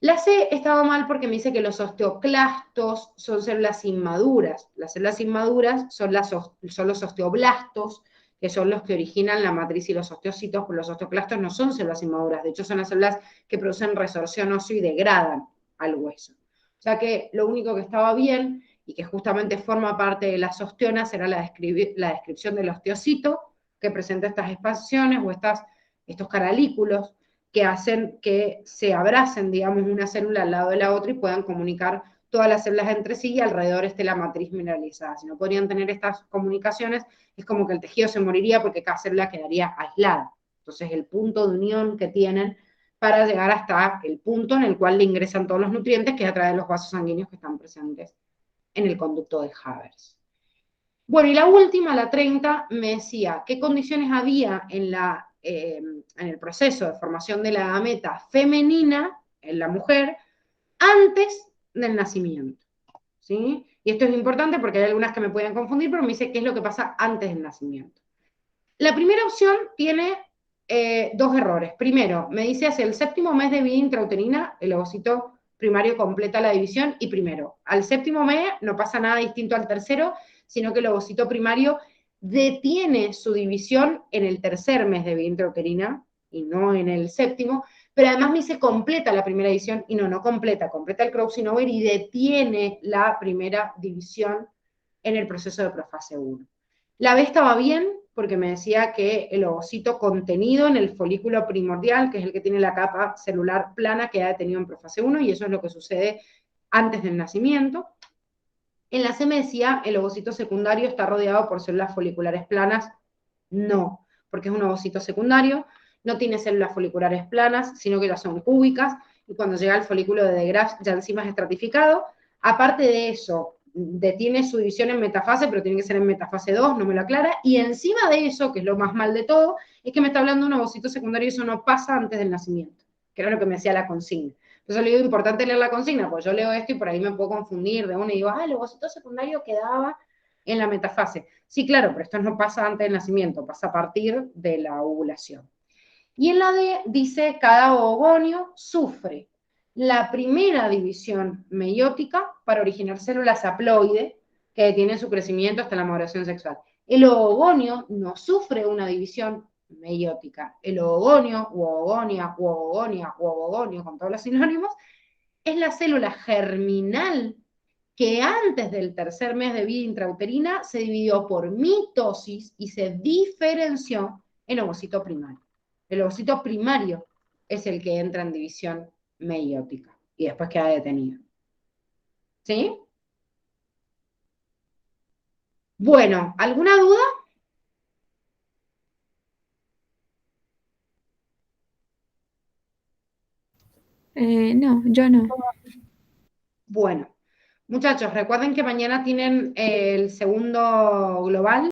A: La C estaba mal porque me dice que los osteoclastos son células inmaduras. Las células inmaduras son los osteoblastos, que son los que originan la matriz y los osteocitos, pero los osteoclastos no son células inmaduras, de hecho son las células que producen resorción ósea y degradan al hueso. O sea que lo único que estaba bien, y que justamente forma parte de las osteonas, era la descripción del osteocito, que presenta estas expansiones o estos caralículos que hacen que se abracen, digamos, una célula al lado de la otra y puedan comunicar todas las células entre sí y alrededor esté la matriz mineralizada. Si no podrían tener estas comunicaciones, es como que el tejido se moriría porque cada célula quedaría aislada. Entonces, el punto de unión que tienen para llegar hasta el punto en el cual le ingresan todos los nutrientes, que es a través de los vasos sanguíneos que están presentes en el conducto de Havers. Bueno, y la última, la 30, me decía qué condiciones había en el proceso de formación de la gameta femenina en la mujer antes del nacimiento. ¿Sí? Y esto es importante porque hay algunas que me pueden confundir, pero me dice qué es lo que pasa antes del nacimiento. La primera opción tiene dos errores. Primero, me dice hacia el séptimo mes de vida intrauterina, el ovocito primario completa la división y primero, al séptimo mes no pasa nada distinto al tercero, sino que el ovocito primario detiene su división en el tercer mes de vida intrauterina y no en el séptimo, pero además me dice completa la primera división y no completa, completa el Crouzin over y detiene la primera división en el proceso de profase 1. La B estaba bien porque me decía que el ovocito contenido en el folículo primordial, que es el que tiene la capa celular plana, queda detenido en profase 1 y eso es lo que sucede antes del nacimiento. En la C me decía el ovocito secundario está rodeado por células foliculares planas. No, porque es un ovocito secundario, no tiene células foliculares planas, sino que ya son cúbicas, y cuando llega al folículo de De Graaf ya encima es estratificado. Aparte de eso, detiene su división en metafase, pero tiene que ser en metafase 2, no me lo aclara, y encima de eso, que es lo más mal de todo, es que me está hablando de un ovocito secundario y eso no pasa antes del nacimiento, que era lo que me decía la consigna. Entonces le digo, importante leer la consigna, pues yo leo esto y por ahí me puedo confundir de uno y digo, el ovocito secundario quedaba en la metafase. Sí, claro, pero esto no pasa antes del nacimiento, pasa a partir de la ovulación. Y en la D dice, cada oogonio sufre la primera división meiótica para originar células haploide que detienen su crecimiento hasta la maduración sexual. El oogonio no sufre una división meiótica. El oogonio, oogonia, oogonia, oogonio, con todos los sinónimos, es la célula germinal que antes del tercer mes de vida intrauterina se dividió por mitosis y se diferenció en ovocito primario. El ovocito primario es el que entra en división meiótica y después queda detenido. ¿Sí? Bueno, ¿alguna duda?
B: No, yo no.
A: Bueno, muchachos, recuerden que mañana tienen el segundo global.